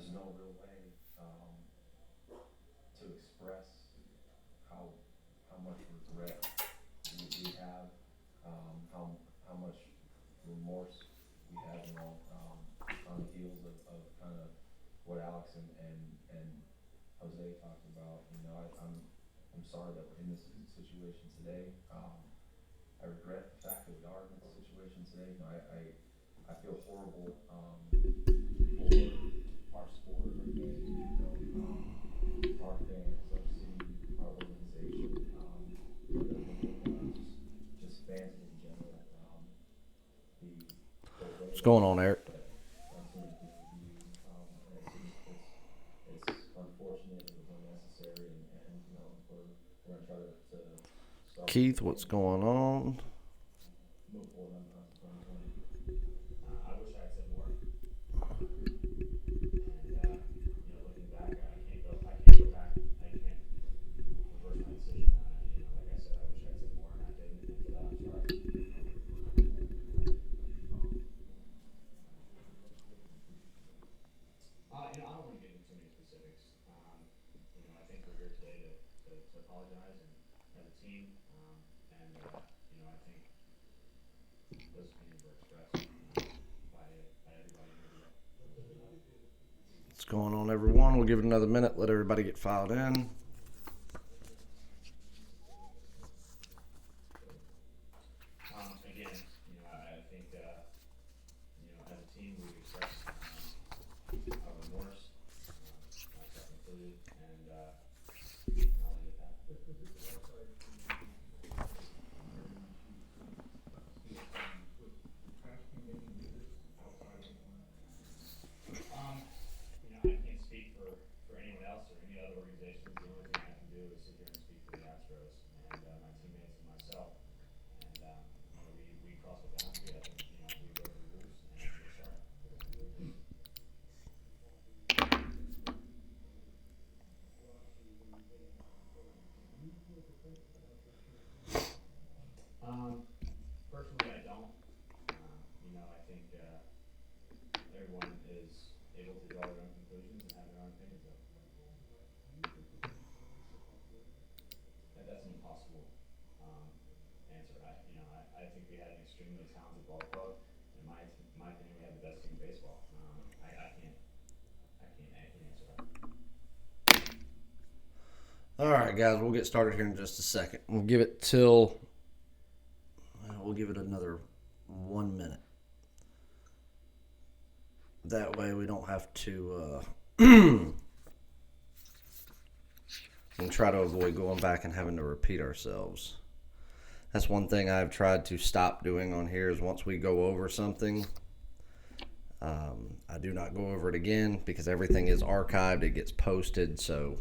there's no real way to express how how much regret we have, how much remorse we have, on the heels of kind of what Alex and Jose talked about. I'm sorry that we're in this situation today. I regret the fact that we are in this situation today. I feel horrible for our sport, our game, our fans, our city, our organization, just fans in general. The way What's going on, Eric? that our team is being viewed, it's unfortunate. It was unnecessary, and we're gonna try to start Keith, what's going on? move forward on 2020. I wish I had said more. And looking back, I can't go. I can't go back. I can't reverse my decision. Like I said, I wish I had said more, and I didn't. And for that, I'm sorry. I don't want to get into too many specifics. I think we're here today to apologize and as a team. I think those opinions were expressed by everybody here today. What's going on, everyone? We'll give it another minute, let everybody get filed in. Again, I think as a team we've expressed our remorse, myself included, and I'll leave it at that. I can't speak for anyone else or any other organizations. The only thing I can do is sit here and speak for the Astros and my teammates and myself. And we crossed a boundary. I think we broke the rules, and we're sorry. Personally, I don't. I think everyone is able to draw their own conclusions and have their own opinions of it. That's an impossible answer. I think we had an extremely talented ball club. In my opinion, we had the best team in baseball. I can't answer that. All right, guys, we'll get started here in just a second. We'll give it another 1 minute. That way we don't have to and try to avoid going back and having to repeat ourselves. That's one thing I've tried to stop doing on here is once we go over something, I do not go over it again because everything is archived. It gets posted, so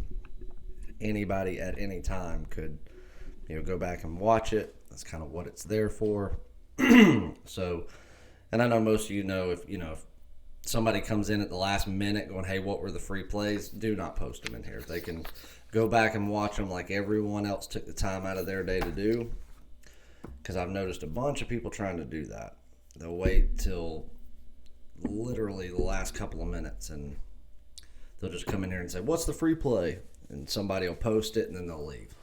anybody at any time could go back and watch it. That's kind of what it's there for. So, and I know most of if somebody comes in at the last minute going, hey, what were the free plays? Do not post them in here. They can go back and watch them like everyone else took the time out of their day to do. Because I've noticed a bunch of people trying to do that. They'll wait till literally the last couple of minutes and they'll just come in here and say, what's the free play? And somebody will post it and then they'll leave.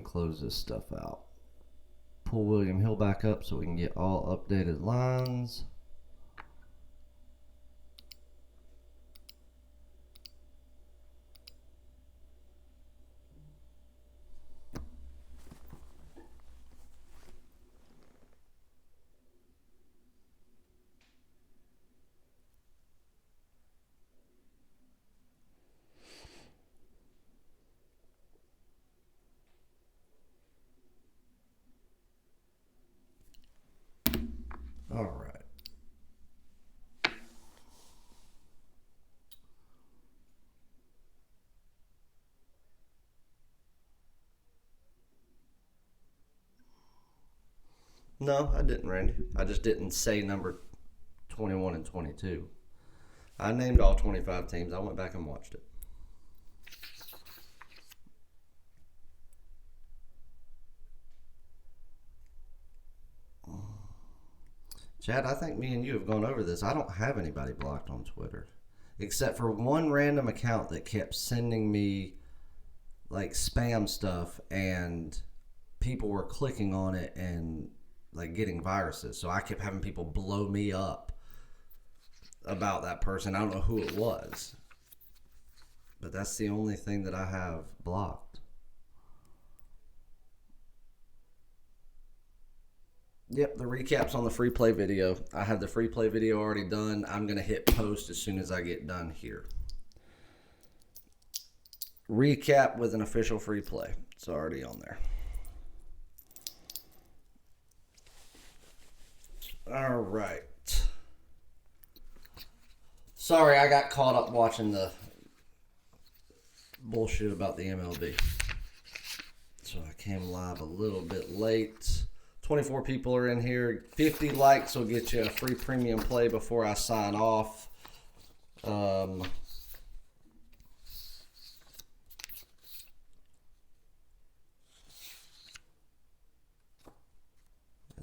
and close this stuff out. Pull William Hill back up so we can get all updated lines. All right. No, I didn't, Randy. I just didn't say number 21 and 22. I named all 25 teams. I went back and watched it. Chad, I think me and you have gone over this. I don't have anybody blocked on Twitter, except for one random account that kept sending me like spam stuff, and people were clicking on it and like getting viruses. So I kept having people blow me up about that person. I don't know who it was, but that's the only thing that I have blocked. Yep, the recap's on the free play video. I have the free play video already done. I'm going to hit post as soon as I get done here. Recap with an official free play. It's already on there. All right. Sorry, I got caught up watching the bullshit about the MLB. So I came live a little bit late. 24 people are in here. 50 likes will get you a free premium play before I sign off.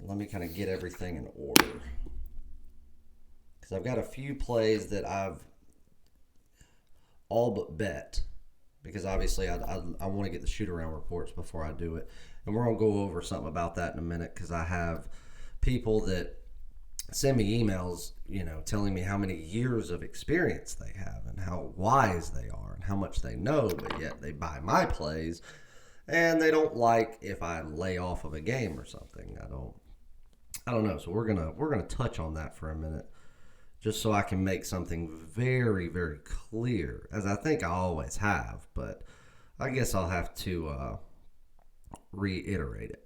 Let me kind of get everything in order, because I've got a few plays that I've all but bet, because obviously I want to get the shoot-around reports before I do it. And we're going to go over something about that in a minute, because I have people that send me emails, telling me how many years of experience they have and how wise they are and how much they know, but yet they buy my plays and they don't like if I lay off of a game or something. I don't know. So we're gonna touch on that for a minute, just so I can make something very, very clear, as I think I always have, but I guess I'll have to reiterate it.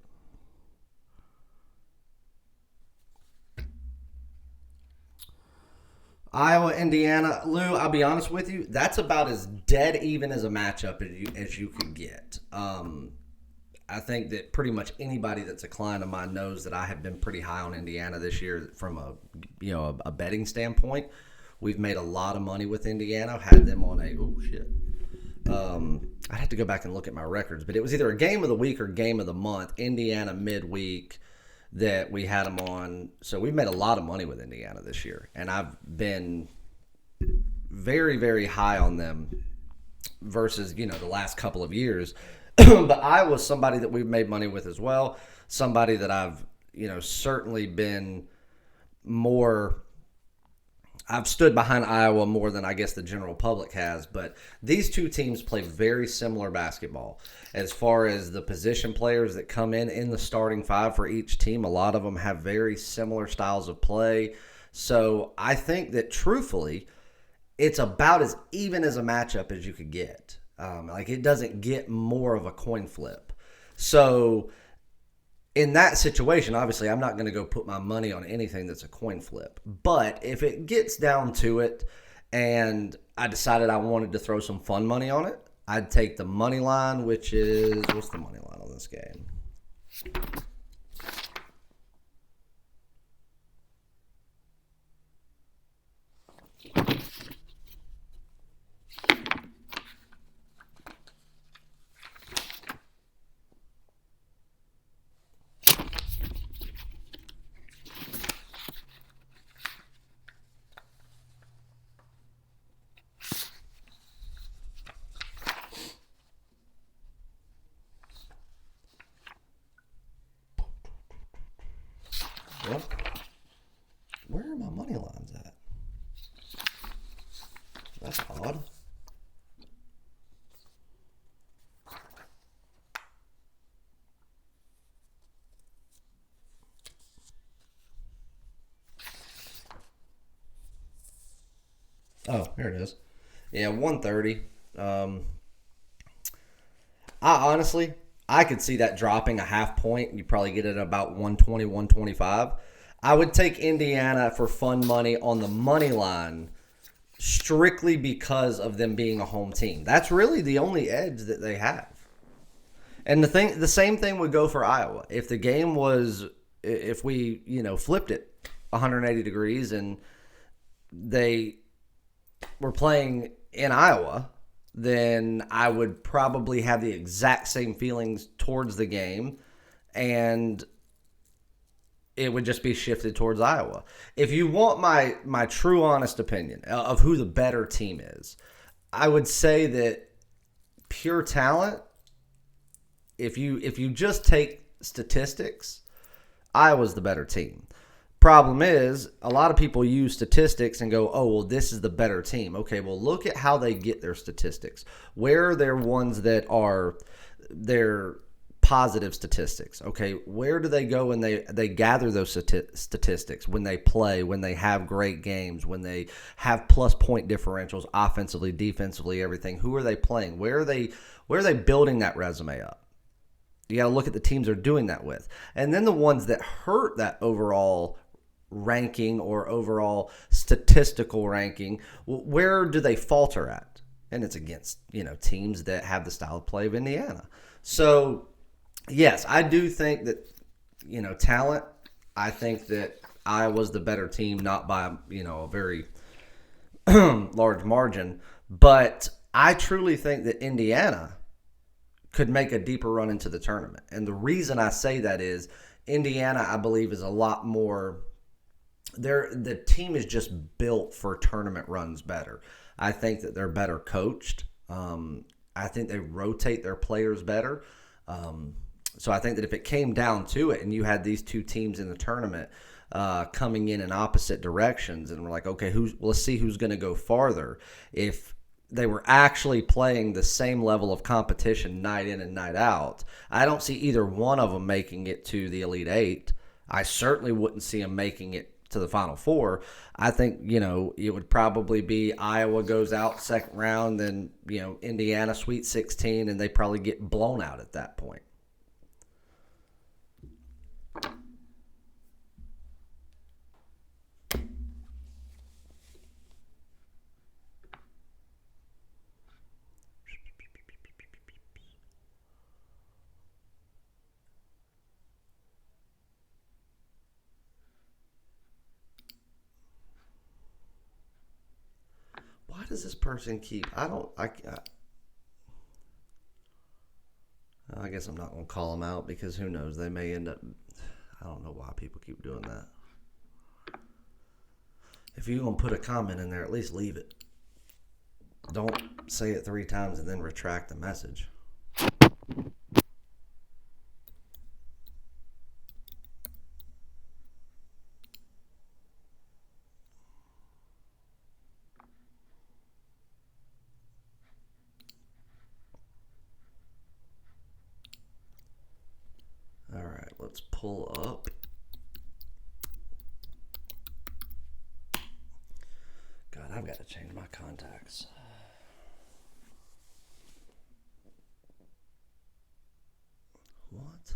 Iowa, Indiana. Lou, I'll be honest with you, that's about as dead even as a matchup as you could get. I think that pretty much anybody that's a client of mine knows that I have been pretty high on Indiana this year from a betting standpoint. We've made a lot of money with Indiana. Had them on I'd have to go back and look at my records, but it was either a game of the week or game of the month, Indiana midweek, that we had them on. So we've made a lot of money with Indiana this year, and I've been very, very high on them versus, the last couple of years. But Iowa's somebody that we've made money with as well, somebody that I've, certainly been more – I've stood behind Iowa more than I guess the general public has, but these two teams play very similar basketball. As far as the position players that come in the starting five for each team, a lot of them have very similar styles of play. So I think that truthfully, it's about as even as a matchup as you could get. It doesn't get more of a coin flip. So in that situation, obviously, I'm not going to go put my money on anything that's a coin flip. But if it gets down to it and I decided I wanted to throw some fun money on it, I'd take the money line, which is, what's the money line on this game? What? Where are my money lines at? That's odd. Oh, here it is. Yeah, 130. I could see that dropping a half point, and you probably get it about 120, 125. I would take Indiana for fun money on the money line strictly because of them being a home team. That's really the only edge that they have. And the same thing would go for Iowa. If the game was, if we, flipped it 180 degrees and they were playing in Iowa, then I would probably have the exact same feelings towards the game, and it would just be shifted towards Iowa. If you want my true honest opinion of who the better team is, I would say that pure talent, if you just take statistics, Iowa's the better team. Problem is, a lot of people use statistics and go, oh, well, this is the better team. Okay, well, look at how they get their statistics. Where are their ones that are their positive statistics? Okay, where do they go and they gather those statistics? When they play, when they have great games, when they have plus point differentials, offensively, defensively, everything. Who are they playing? Where are they building that resume up? You got to look at the teams they're doing that with. And then the ones that hurt that overall ranking or overall statistical ranking, where do they falter at? And it's against, teams that have the style of play of Indiana. So, yes, I do think that, talent, I think that Iowa's the better team, not by, a very large margin. But I truly think that Indiana could make a deeper run into the tournament. And the reason I say that is Indiana, I believe, is a lot more – the team is just built for tournament runs better. I think that they're better coached. I think they rotate their players better. So I think that if it came down to it and you had these two teams in the tournament coming in opposite directions and we're like, okay, let's see who's going to go farther. If they were actually playing the same level of competition night in and night out, I don't see either one of them making it to the Elite Eight. I certainly wouldn't see them making it to the Final Four. I think, it would probably be Iowa goes out second round, then, Indiana Sweet 16, and they probably get blown out at that point. Why does this person keep... I guess I'm not going to call them out because who knows, they may end up... I don't know why people keep doing that. If you're going to put a comment in there, at least leave it. Don't say it 3 times and then retract the message. Let's pull up. God, I've got to change my contacts. What?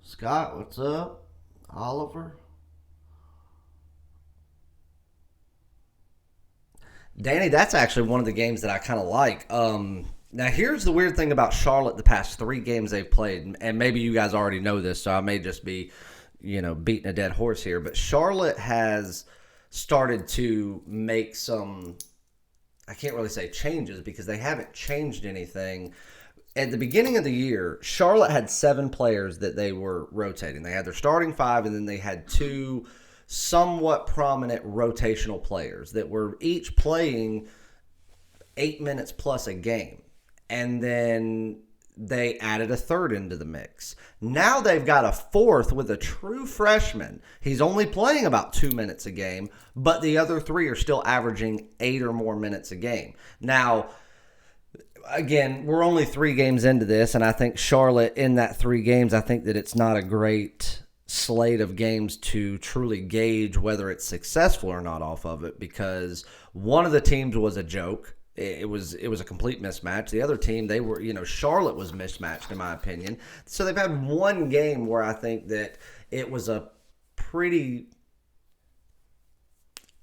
Scott, what's up? Oliver? Danny, that's actually one of the games that I kind of like. Now, here's the weird thing about Charlotte the past 3 games they've played, and maybe you guys already know this, so I may just be, beating a dead horse here, but Charlotte has started to make some, I can't really say changes because they haven't changed anything. At the beginning of the year, Charlotte had 7 players that they were rotating. They had their starting 5, and then they had 2 somewhat prominent rotational players that were each playing 8 minutes plus a game. And then they added a third into the mix. Now they've got a fourth with a true freshman. He's only playing about 2 minutes a game, but the other 3 are still averaging 8 or more minutes a game. Now, again, we're only 3 games into this, and I think Charlotte, in that 3 games, I think that it's not a great slate of games to truly gauge whether it's successful or not off of it, because one of the teams was a joke. It was a complete mismatch. The other team, they were, Charlotte was mismatched in my opinion. So they've had one game where I think that it was a pretty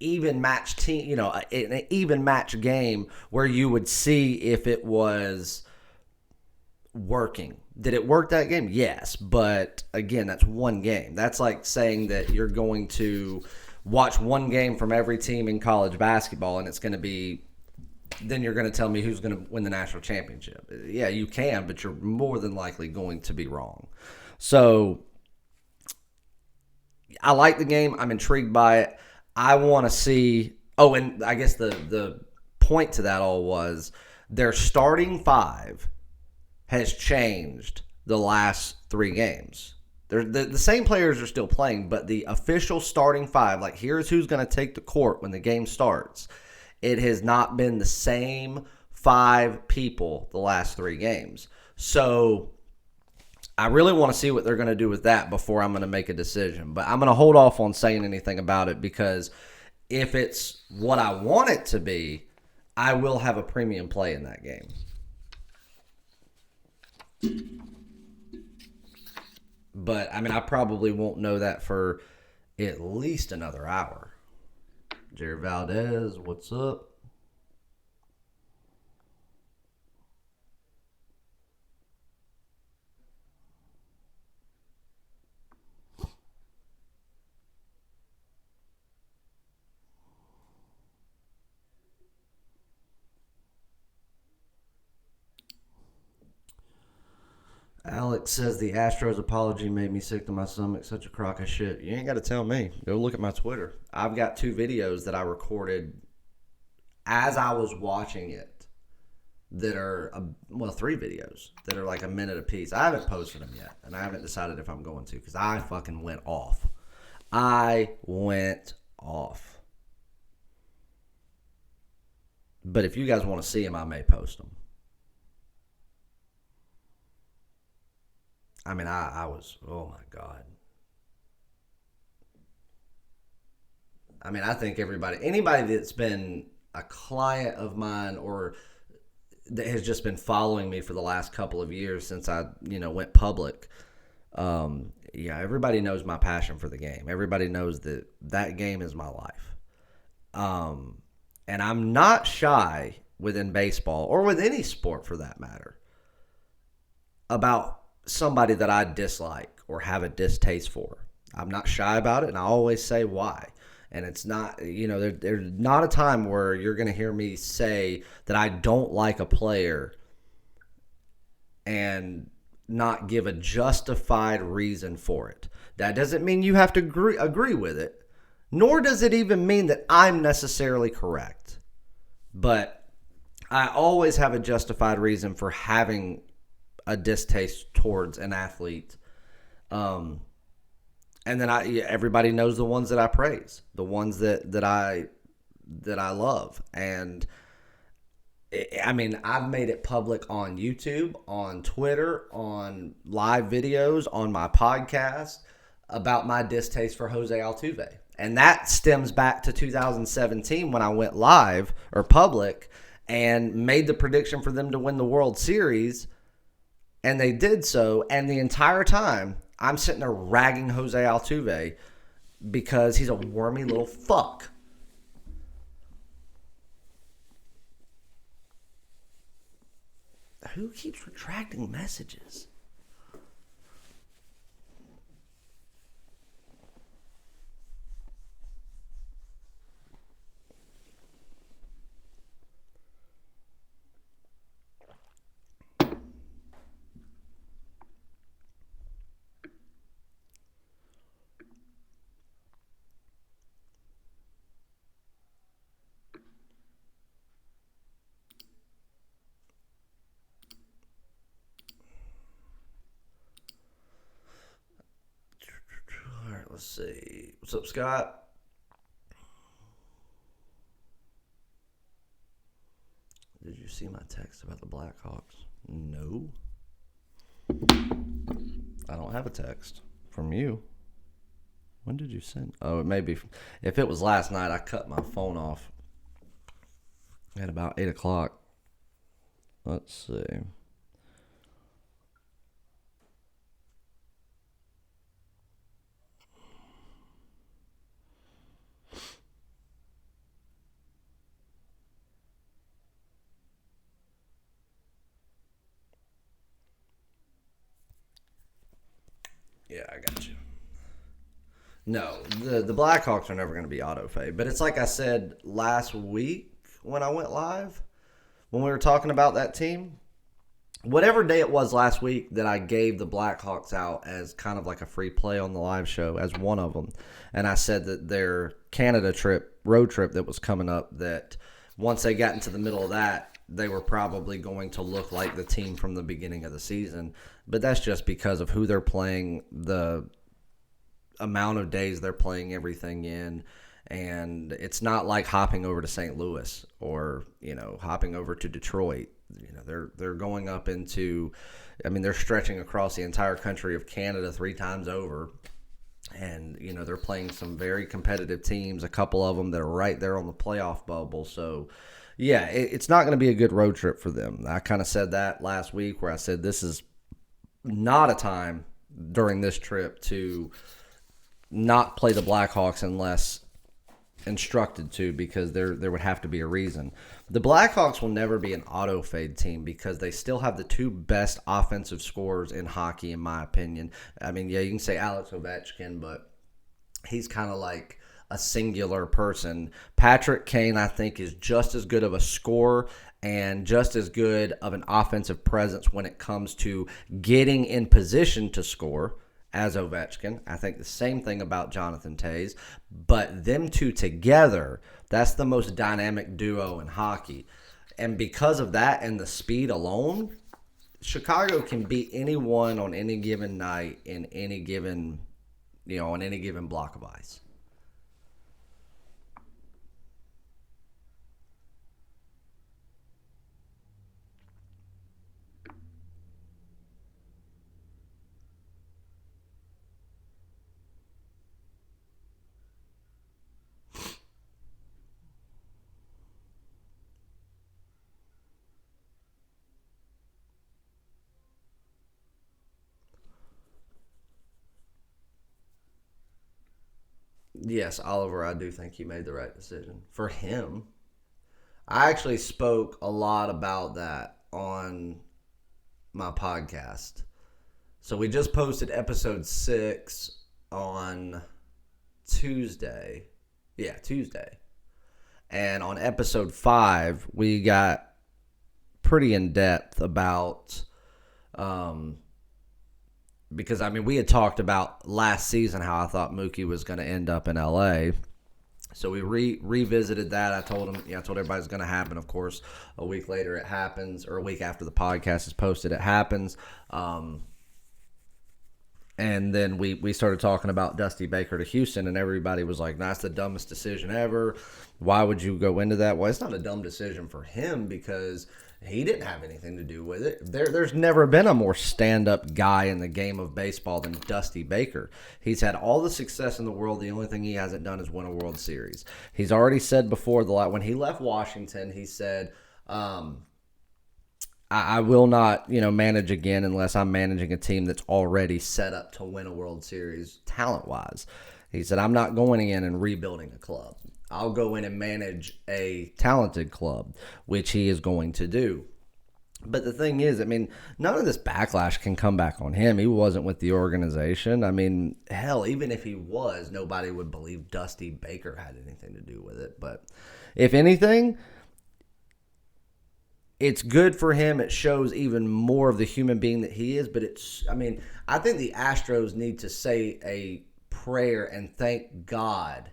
even match team, an even match game where you would see if it was working. Did it work that game? Yes. But again, that's one game. That's like saying that you're going to watch one game from every team in college basketball and it's going to be, then you're going to tell me who's going to win the national championship. Yeah, you can, but you're more than likely going to be wrong. So I like the game. I'm intrigued by it. I want to see. Oh, and I guess the point to that all was their starting 5 has changed the last 3 games. The same players are still playing, but the official starting 5, like here's who's going to take the court when the game starts. It has not been the same 5 people the last 3 games. So I really want to see what they're going to do with that before I'm going to make a decision. But I'm going to hold off on saying anything about it because if it's what I want it to be, I will have a premium play in that game. But, I probably won't know that for at least another hour. Jared Valdez, what's up? Alex says the Astros apology made me sick to my stomach. Such a crock of shit. You ain't got to tell me. Go look at my Twitter. I've got 2 videos that I recorded as I was watching it that are, 3 videos that are like a minute apiece. I haven't posted them yet, and I haven't decided if I'm going to because I fucking went off. I went off. But if you guys want to see them, I may post them. I was, oh my God. I think anybody that's been a client of mine or that has just been following me for the last couple of years since I, went public, everybody knows my passion for the game. Everybody knows that game is my life. And I'm not shy within baseball or with any sport for that matter about somebody that I dislike or have a distaste for. I'm not shy about it, and I always say why. And it's not, there's not a time where you're going to hear me say that I don't like a player and not give a justified reason for it. That doesn't mean you have to agree with it, nor does it even mean that I'm necessarily correct. But I always have a justified reason for having a distaste towards an athlete. And then everybody knows the ones that I praise, the ones that I love. And I've made it public on YouTube, on Twitter, on live videos, on my podcast about my distaste for Jose Altuve. And that stems back to 2017 when I went live or public and made the prediction for them to win the World Series. And they did so, and the entire time, I'm sitting there ragging Jose Altuve because he's a wormy little fuck. Who keeps retracting messages? see. What's up, Scott? Did you see my text about the Blackhawks? No. I don't have a text from you. When did you send? Oh, it may be. If it was last night, I cut my phone off at about 8 o'clock. Let's see. Yeah, I got you. No, the Blackhawks are never going to be auto fade. But it's like I said last week when I went live, when we were talking about that team. Whatever day it was last week that I gave the Blackhawks out as kind of like a free play on the live show as one of them. And I said that their Canada trip, road trip that was coming up, that once they got into the middle of that, they were probably going to look like the team from the beginning of the season. But that's just because of who they're playing, the amount of days they're playing everything in. And it's not like hopping over to St. Louis or, hopping over to Detroit. They're going up into, they're stretching across the entire country of Canada 3 times over. And, they're playing some very competitive teams, a couple of them that are right there on the playoff bubble. So, yeah, it's not going to be a good road trip for them. I kind of said that last week where I said this is not a time during this trip to not play the Blackhawks unless instructed to, because there would have to be a reason. The Blackhawks will never be an auto fade team because they still have the 2 best offensive scorers in hockey, in my opinion. You can say Alex Ovechkin, but he's kind of like a singular person. Patrick Kane, I think, is just as good of a scorer and just as good of an offensive presence when it comes to getting in position to score as Ovechkin. I think the same thing about Jonathan Toews. But them two together, that's the most dynamic duo in hockey. And because of that and the speed alone, Chicago can beat anyone on any given night in any given, on any given block of ice. Yes, Oliver, I do think he made the right decision. For him, I actually spoke a lot about that on my podcast. So we just posted episode 6 on Tuesday. Yeah, Tuesday. And on episode 5, we got pretty in depth about because we had talked about last season how I thought Mookie was going to end up in LA. So we revisited that. I told him, I told everybody it's going to happen. Of course, a week later it happens, or a week after the podcast is posted, it happens. And then we started talking about Dusty Baker to Houston, and everybody was like, that's the dumbest decision ever. Why would you go into that? Well, it's not a dumb decision for him because he didn't have anything to do with it. There's never been a more stand-up guy in the game of baseball than Dusty Baker. He's had all the success in the world. The only thing he hasn't done is win a World Series. He's already said before, when he left Washington, he said, I will not, manage again unless I'm managing a team that's already set up to win a World Series talent-wise. He said, I'm not going in and rebuilding a club. I'll go in and manage a talented club, which he is going to do. But the thing is, none of this backlash can come back on him. He wasn't with the organization. Hell, even if he was, nobody would believe Dusty Baker had anything to do with it. But if anything, it's good for him. It shows even more of the human being that he is. But I think the Astros need to say a prayer and thank God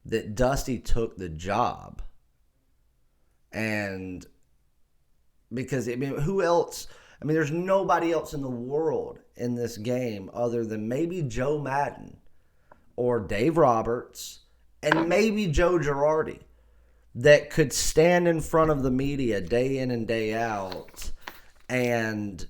that Dusty took the job. And because, who else? There's nobody else in the world in this game other than maybe Joe Madden or Dave Roberts and maybe Joe Girardi that could stand in front of the media day in and day out and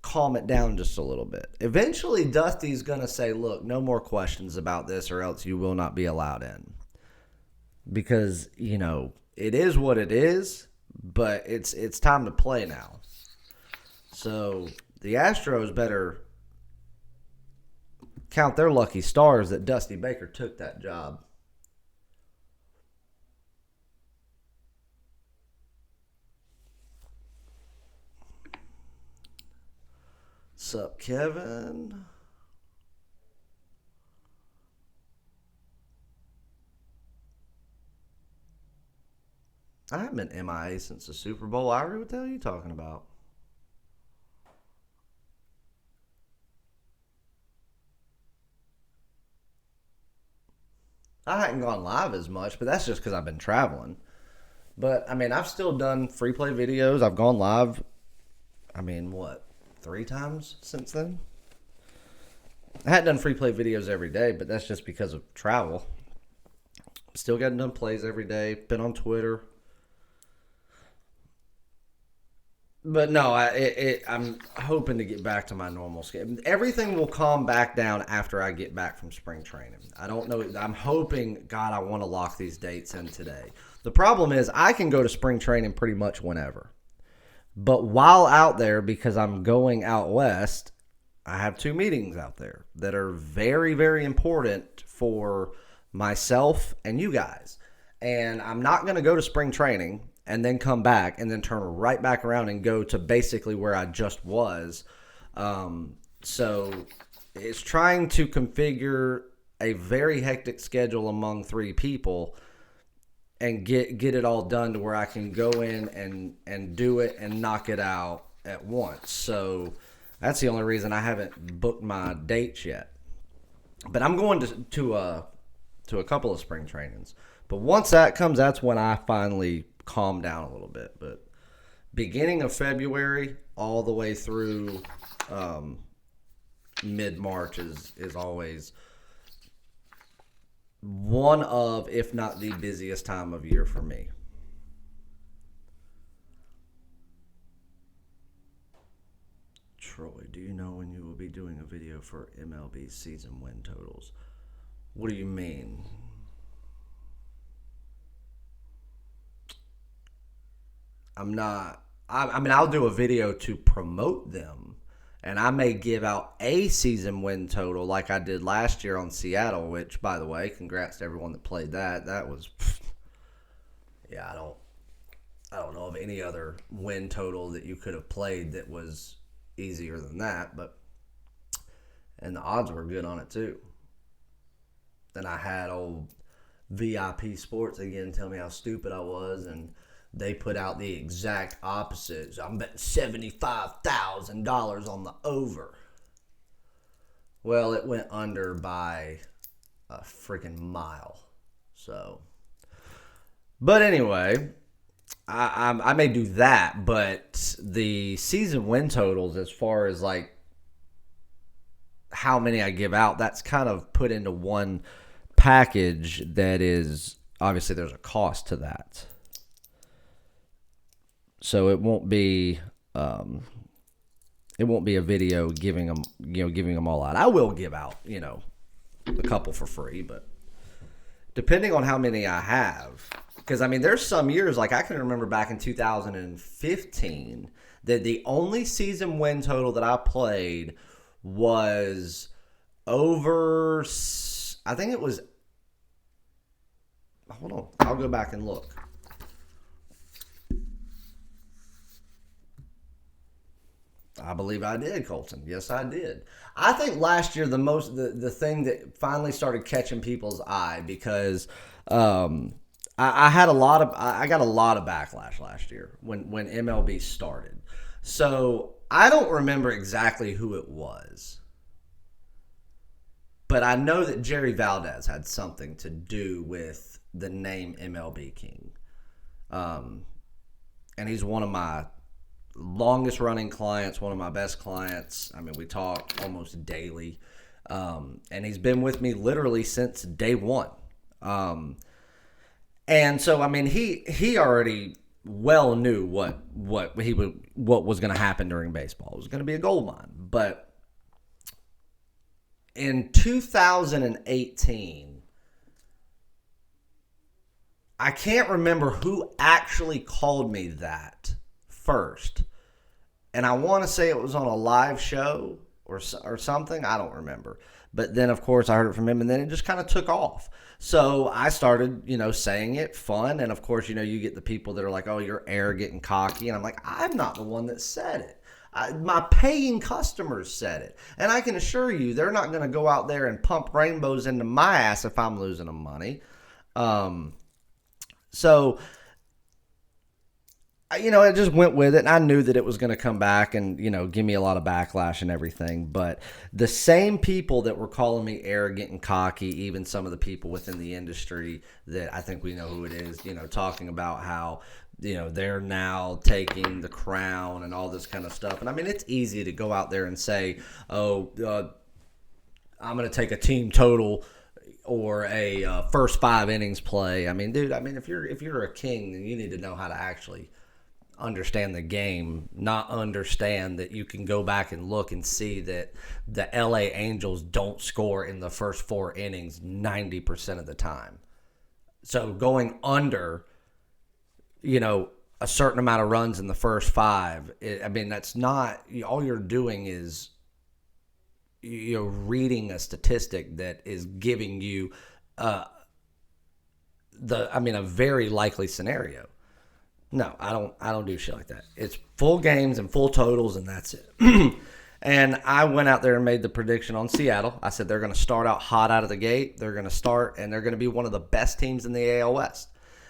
calm it down just a little bit. Eventually, Dusty's going to say, look, no more questions about this or else you will not be allowed in. Because, it is what it is, but it's time to play now. So the Astros better count their lucky stars that Dusty Baker took that job. Sup, Kevin? I haven't been MIA since the Super Bowl. Irie, what the hell are you talking about? I hadn't gone live as much, but that's just because I've been traveling. But, I've still done free play videos. I've gone live, 3 times since then? I hadn't done free play videos every day, but that's just because of travel. Still getting done plays every day. Been on Twitter. But no, I'm hoping to get back to my normal schedule. Everything will calm back down after I get back from spring training. I don't know. I'm hoping, God, I want to lock these dates in today. The problem is I can go to spring training pretty much whenever. But while out there, because I'm going out west, I have 2 meetings out there that are very, very important for myself and you guys. And I'm not going to go to spring training and then come back and then turn right back around and go to basically where I just was. So it's trying to configure a very hectic schedule among 3 people and get it all done to where I can go in and do it and knock it out at once. So that's the only reason I haven't booked my dates yet. But I'm going to a couple of spring trainings. But once that comes, that's when I finally calm down a little bit. But beginning of February all the way through mid-March is always one of, if not the busiest time of year for me. Troy, do you know when you will be doing a video for MLB season win totals? What do you mean? I'm not. I'll do a video to promote them, and I may give out a season win total like I did last year on Seattle, which, by the way, congrats to everyone that played that. That was, yeah, I don't know of any other win total that you could have played that was easier than that, and the odds were good on it too. Then I had old VIP Sports again tell me how stupid I was, and they put out the exact opposite. So I'm betting $75,000 on the over. Well, it went under by a freaking mile. So, but anyway, I may do that, but the season win totals, as far as like how many I give out, that's kind of put into one package that is, obviously there's a cost to that. So it won't be a video giving them all out. I will give out, a couple for free, but depending on how many I have, because there's some years, like I can remember back in 2015 that the only season win total that I played was over, I think it was, hold on, I'll go back and look. I believe I did, Colton. Yes, I did. I think last year the thing that finally started catching people's eye, because I got a lot of backlash last year when MLB started. So I don't remember exactly who it was, but I know that Jerry Valdez had something to do with the name MLB King, and he's one of my longest running clients, one of my best clients. We talk almost daily. And he's been with me literally since day one. And so, I mean, he already well knew what was going to happen during baseball. It was going to be a gold mine. But in 2018, I can't remember who actually called me that first. And I want to say it was on a live show or something. I don't remember. But then, of course, I heard it from him, and then it just kind of took off. So I started, saying it fun. And, of course, you get the people that are like, oh, you're arrogant and cocky. And I'm like, I'm not the one that said it. My paying customers said it. And I can assure you they're not going to go out there and pump rainbows into my ass if I'm losing them money. So, I just went with it, and I knew that it was going to come back and, give me a lot of backlash and everything. But the same people that were calling me arrogant and cocky, even some of the people within the industry that I think we know who it is, talking about how, they're now taking the crown and all this kind of stuff. And, I mean, it's easy to go out there and say, I'm going to take a team total or a first 5 innings play. I mean, dude, if you're a king, then you need to know how to actually understand the game, not understand that you can go back and look and see that the LA Angels don't score in the first 4 innings 90% of the time. So going under, a certain amount of runs in the first 5, that's not, all you're doing is you're reading a statistic that is giving you a very likely scenario. No, I don't do shit like that. It's full games and full totals, and that's it. And I went out there and made the prediction on Seattle. I said they're going to start out hot out of the gate. They're going to start, and they're going to be one of the best teams in the AL West.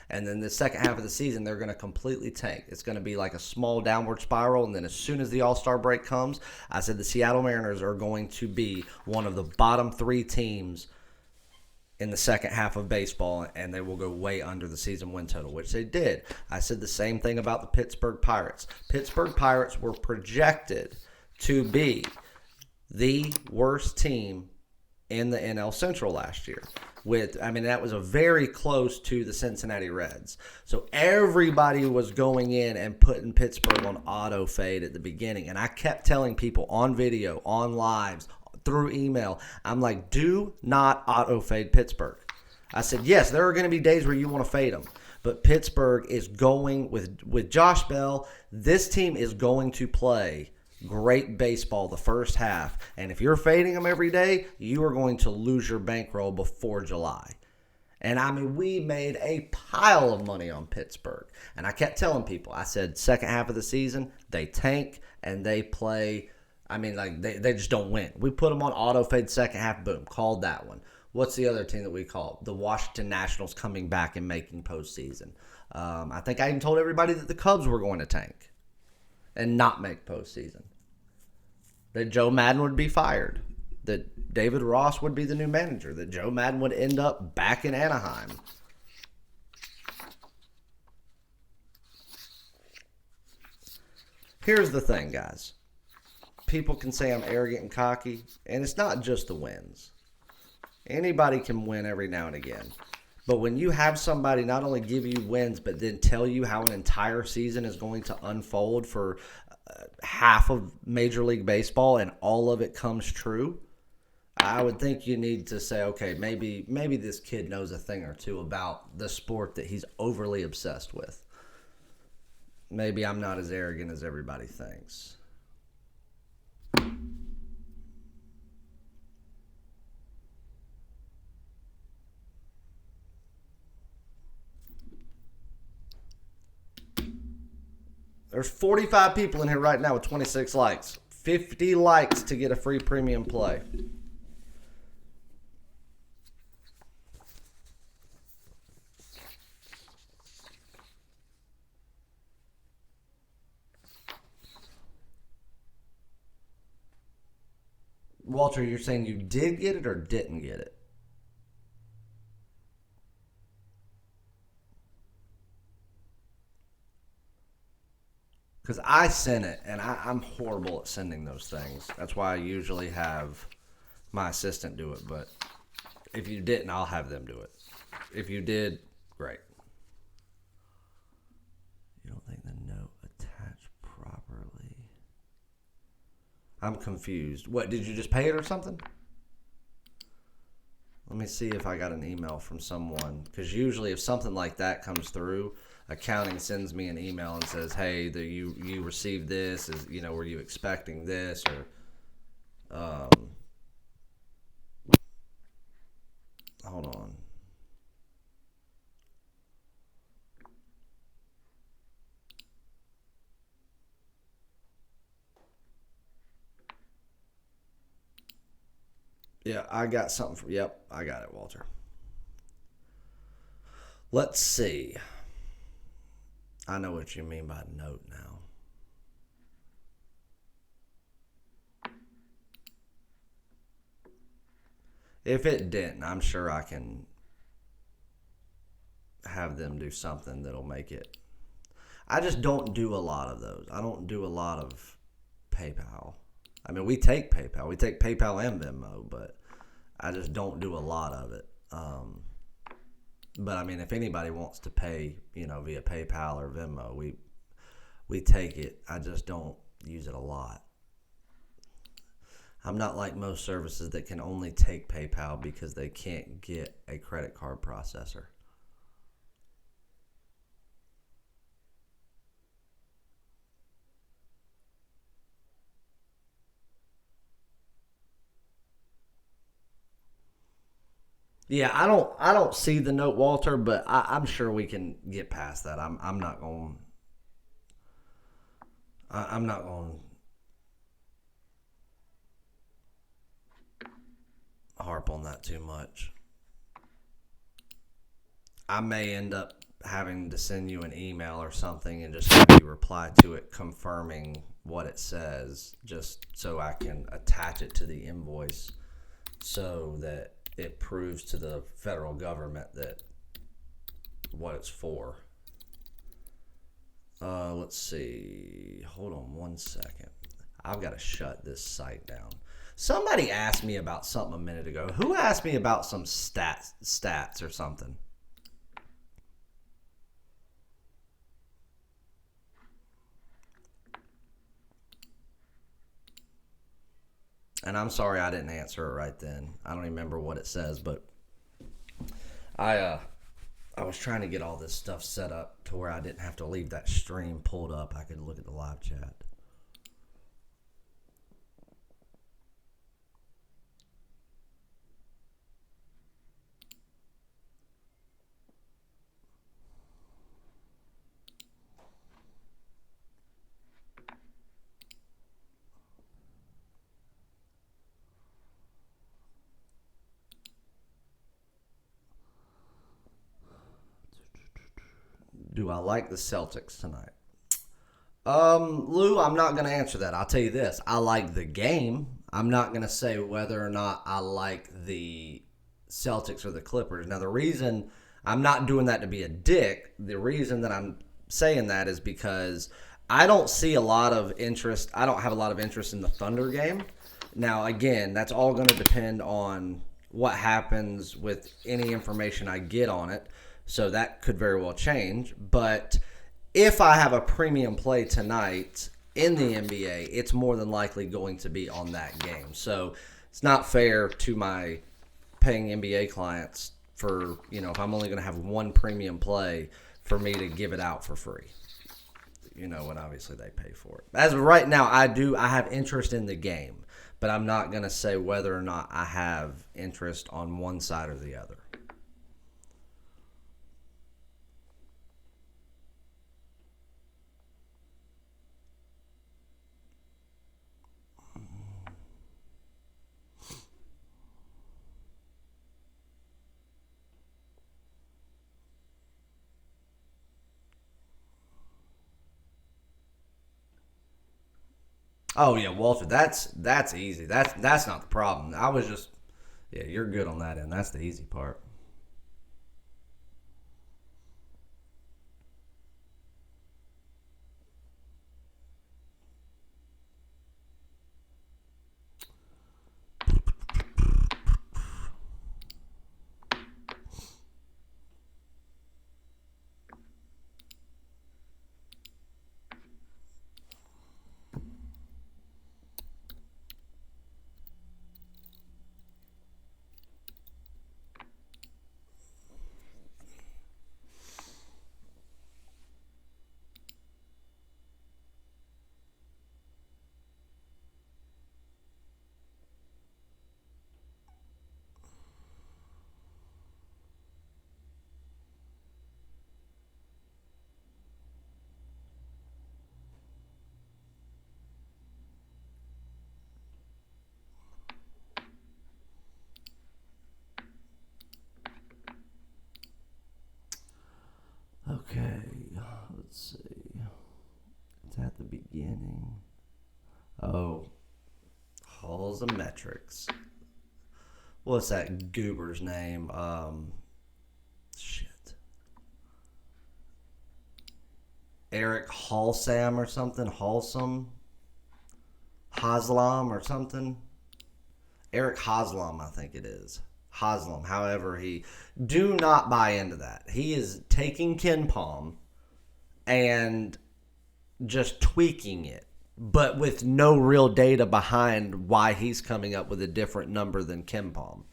And then the second half of the season, they're going to completely tank. It's going to be like a small downward spiral. And then as soon as the All-Star break comes, I said the Seattle Mariners are going to be one of the bottom 3 teams in the second half of baseball, and they will go way under the season win total, which they did. I said the same thing about the Pittsburgh Pirates. Pittsburgh Pirates were projected to be the worst team in the NL Central last year. That was a very close to the Cincinnati Reds. So everybody was going in and putting Pittsburgh on auto fade at the beginning. And I kept telling people on video, on lives, through email, I'm like, do not auto fade Pittsburgh. I said, yes, there are going to be days where you want to fade them. But Pittsburgh is going with Josh Bell. This team is going to play great baseball the first half. And if you're fading them every day, you are going to lose your bankroll before July. And we made a pile of money on Pittsburgh. And I kept telling people, I said, second half of the season, they tank and they play. They just don't win. We put them on auto fade second half, boom, called that one. What's the other team that we called? The Washington Nationals coming back and making postseason. I think I even told everybody that the Cubs were going to tank and not make postseason. That Joe Madden would be fired. That David Ross would be the new manager. That Joe Madden would end up back in Anaheim. Here's the thing, guys. People can say I'm arrogant and cocky, and it's not just the wins. Anybody can win every now and again. But when you have somebody not only give you wins, but then tell you how an entire season is going to unfold for half of Major League Baseball and all of it comes true, I would think you need to say, okay, maybe this kid knows a thing or two about the sport that he's overly obsessed with. Maybe I'm not as arrogant as everybody thinks. There's 45 people in here right now with 26 likes. 50 likes to get a free premium play. Walter, you're saying you did get it or didn't get it? Because I sent it, and I'm horrible at sending those things. That's why I usually have my assistant do it, but if you didn't, I'll have them do it. If you did, great. You don't think the note attached properly? I'm confused. What, did you just pay it or something? Let me see if I got an email from someone, because usually if something like that comes through, accounting sends me an email and says, "Hey, you received this? Were you expecting this?" Or hold on. Yeah, I got something. Yep, I got it, Walter. Let's see. I know what you mean by note now. If it didn't, I'm sure I can have them do something that'll make it. I just don't do a lot of those. I don't do a lot of PayPal. I mean, we take PayPal. We take PayPal and Venmo, but I just don't do a lot of it. But I mean, if anybody wants to pay, via PayPal or Venmo, we take it. I just don't use it a lot. I'm not like most services that can only take PayPal because they can't get a credit card processor. Yeah, I don't see the note, Walter, but I'm sure we can get past that. I'm not going. I'm not going to harp on that too much. I may end up having to send you an email or something and just have you reply to it confirming what it says, just so I can attach it to the invoice so that it proves to the federal government that what it's for. Let's see. Hold on one second. I've got to shut this site down. Somebody asked me about something a minute ago. Who asked me about some stats or something? And I'm sorry I didn't answer it right then. I don't even remember what it says, but I was trying to get all this stuff set up to where I didn't have to leave that stream pulled up. I could look at the live chat. Do I like the Celtics tonight? Lou, I'm not going to answer that. I'll tell you this. I like the game. I'm not going to say whether or not I like the Celtics or the Clippers. Now, the reason I'm not doing that to be a dick, the reason that I'm saying that is because I don't see a lot of interest. I don't have a lot of interest in the Thunder game. Now, again, that's all going to depend on what happens with any information I get on it. So that could very well change. But if I have a premium play tonight in the NBA, it's more than likely going to be on that game. So it's not fair to my paying NBA clients for, if I'm only going to have one premium play, for me to give it out for free. And obviously they pay for it. As of right now, I have interest in the game, but I'm not going to say whether or not I have interest on one side or the other. Oh yeah, Walter, that's easy. That's not the problem. I was just you're good on that end. That's the easy part. balls of metrics. What's that goober's name? Shit. Eric Halsam or something? Haslam or something? Eric Haslam, I think it is. Haslam, however, do not buy into that. He is taking KenPom and just tweaking it, but with no real data behind why he's coming up with a different number than KenPom.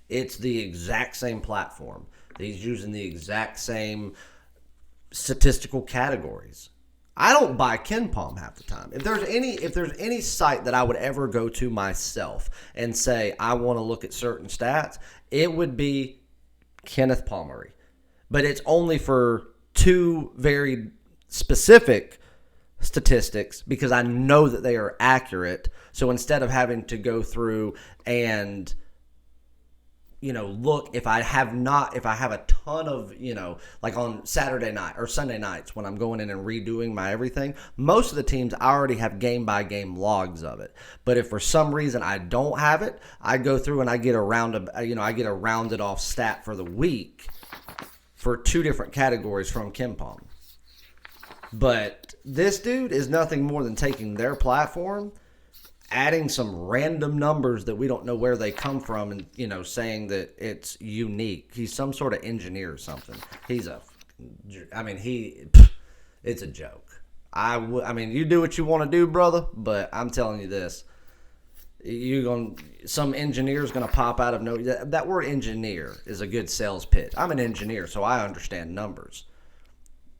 It's the exact same platform. He's using the exact same statistical categories. I don't buy KenPom half the time. If there's any site that I would ever go to myself and say I want to look at certain stats, it would be Kenneth Palmery. But it's only for two very specific statistics because I know that they are accurate. So instead of having to go through and look, if I have a ton of, like on Saturday night or Sunday nights when I'm going in and redoing my everything, most of the teams I already have game by game logs of it. But if for some reason I don't have it, I go through and I get a rounded off stat for the week for two different categories from KenPom. But this dude is nothing more than taking their platform, adding some random numbers that we don't know where they come from and, saying that it's unique. He's some sort of engineer or something. It's a joke. You do what you want to do, brother, but I'm telling you this. Some engineer's going to pop out of nowhere. That word engineer is a good sales pitch. I'm an engineer, so I understand numbers.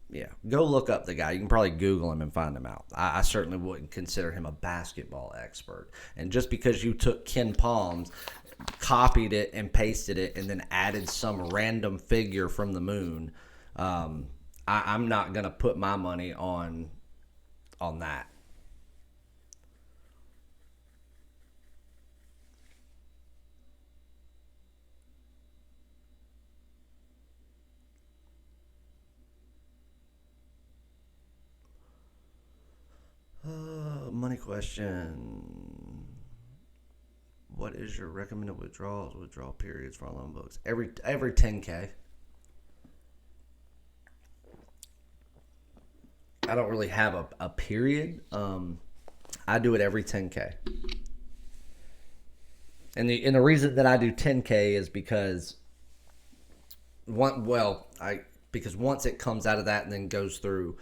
Yeah, go look up the guy. You can probably Google him and find him out. I certainly wouldn't consider him a basketball expert. And just because you took KenPom's, copied it and pasted it, and then added some random figure from the moon, I'm not going to put my money on that. Money question. What is your recommended withdrawal periods for loan books? Every 10K. I don't really have a period. I do it every 10K. And the reason that I do 10K is because once it comes out of that and then goes through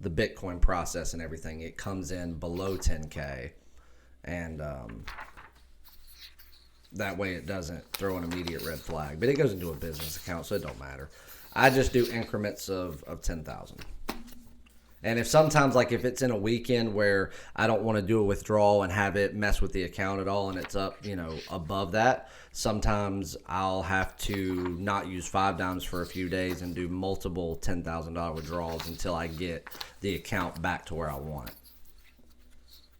the Bitcoin process and everything, it comes in below 10K, and that way it doesn't throw an immediate red flag. But it goes into a business account, so it don't matter. I just do increments of 10,000. And if it's in a weekend where I don't want to do a withdrawal and have it mess with the account at all and it's up, above that, sometimes I'll have to not use 5 dimes for a few days and do multiple $10,000 withdrawals until I get the account back to where I want it.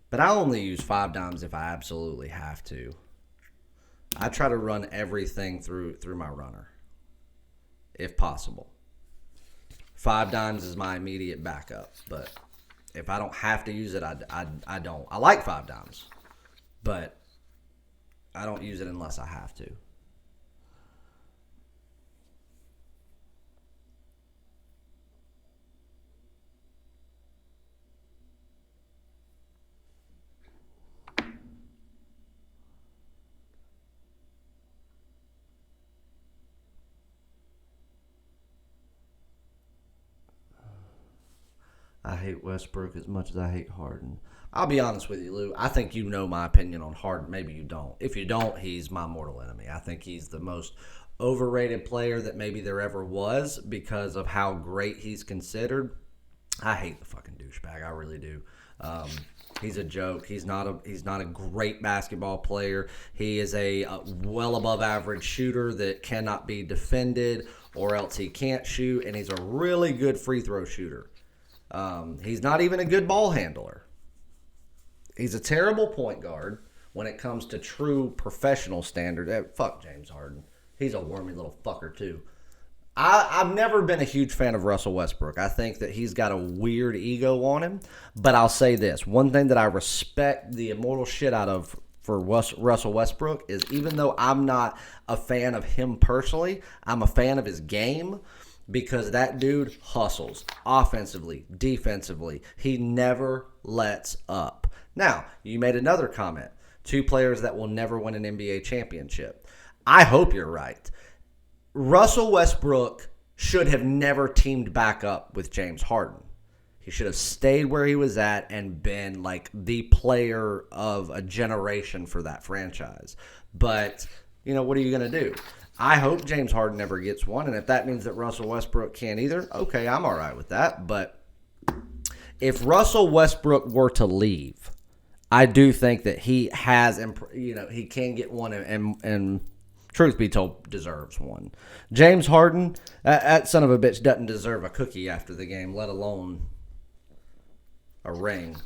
But I only use 5 dimes if I absolutely have to. I try to run everything through my runner, if possible. 5 dimes is my immediate backup, but if I don't have to use it, I don't. I like 5 dimes, but I don't use it unless I have to. I hate Westbrook as much as I hate Harden. I'll be honest with you, Lou. I think you know my opinion on Harden. Maybe you don't. If you don't, he's my mortal enemy. I think he's the most overrated player that maybe there ever was because of how great he's considered. I hate the fucking douchebag. I really do. He's a joke. He's not a great basketball player. He is a well above average shooter that cannot be defended, or else he can't shoot. And he's a really good free throw shooter. He's not even a good ball handler. He's a terrible point guard when it comes to true professional standard. Fuck James Harden. He's a wormy little fucker too. I've never been a huge fan of Russell Westbrook. I think that he's got a weird ego on him. But I'll say this. One thing that I respect the immortal shit out of for Russell Westbrook is, even though I'm not a fan of him personally, I'm a fan of his game, because that dude hustles offensively, defensively. He never lets up. Now, you made another comment. 2 players that will never win an NBA championship. I hope you're right. Russell Westbrook should have never teamed back up with James Harden. He should have stayed where he was at and been like the player of a generation for that franchise. But, what are you going to do? I hope James Harden never gets one, and if that means that Russell Westbrook can't either, okay, I'm all right with that. But if Russell Westbrook were to leave, I do think that he has, he can get one, and truth be told, deserves one. James Harden, that son of a bitch doesn't deserve a cookie after the game, let alone a ring.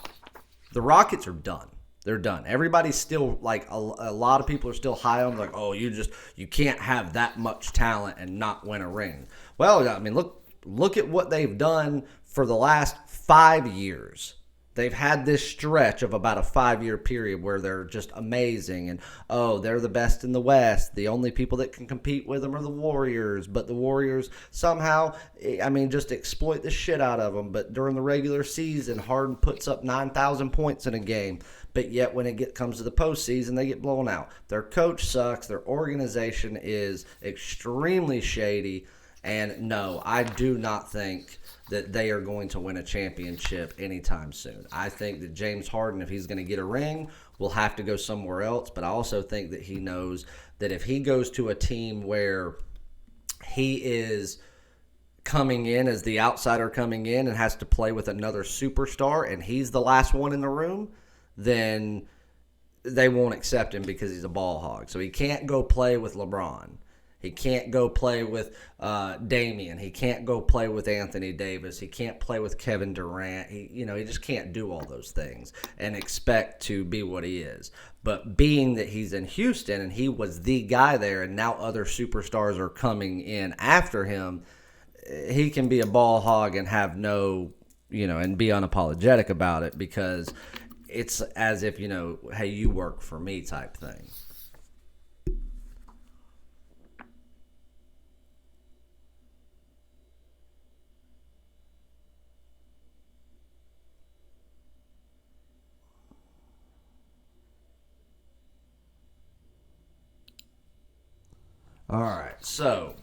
The Rockets are done. They're done. Everybody's still, like, a lot of people are still high on, like, oh, you can't have that much talent and not win a ring. Well, I mean, look at what they've done for the last 5 years. They've had this stretch of about a 5-year period where they're just amazing, and, oh, they're the best in the West. The only people that can compete with them are the Warriors, but the Warriors somehow, just exploit the shit out of them. But during the regular season, Harden puts up 9,000 points in a game, but yet when it comes to the postseason, they get blown out. Their coach sucks. Their organization is extremely shady, and no, I do not think that they are going to win a championship anytime soon. I think that James Harden, if he's going to get a ring, will have to go somewhere else. But I also think that he knows that if he goes to a team where he is coming in as the outsider coming in and has to play with another superstar and he's the last one in the room, then they won't accept him because he's a ball hog. So he can't go play with LeBron. He can't go play with Damian. He can't go play with Anthony Davis. He can't play with Kevin Durant. He just can't do all those things and expect to be what he is. But being that he's in Houston and he was the guy there, and now other superstars are coming in after him, he can be a ball hog and have no, and be unapologetic about it, because it's as if, hey, you work for me type thing. All right, so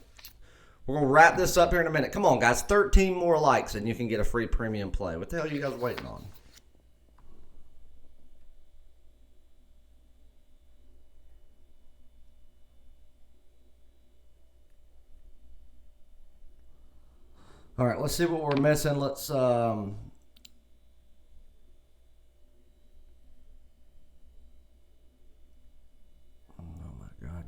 we're going to wrap this up here in a minute. Come on, guys. 13 more likes and you can get a free premium play. What the hell are you guys waiting on? All right, let's see what we're missing. Let's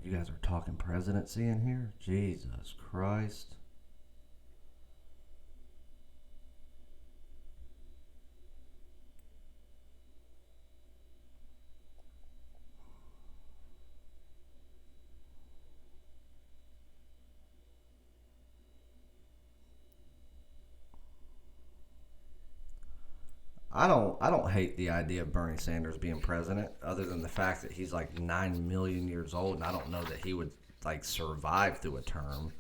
you guys are talking presidency in here? Jesus Christ. I don't hate the idea of Bernie Sanders being president, other than the fact that he's like 9 million years old, and I don't know that he would like survive through a term.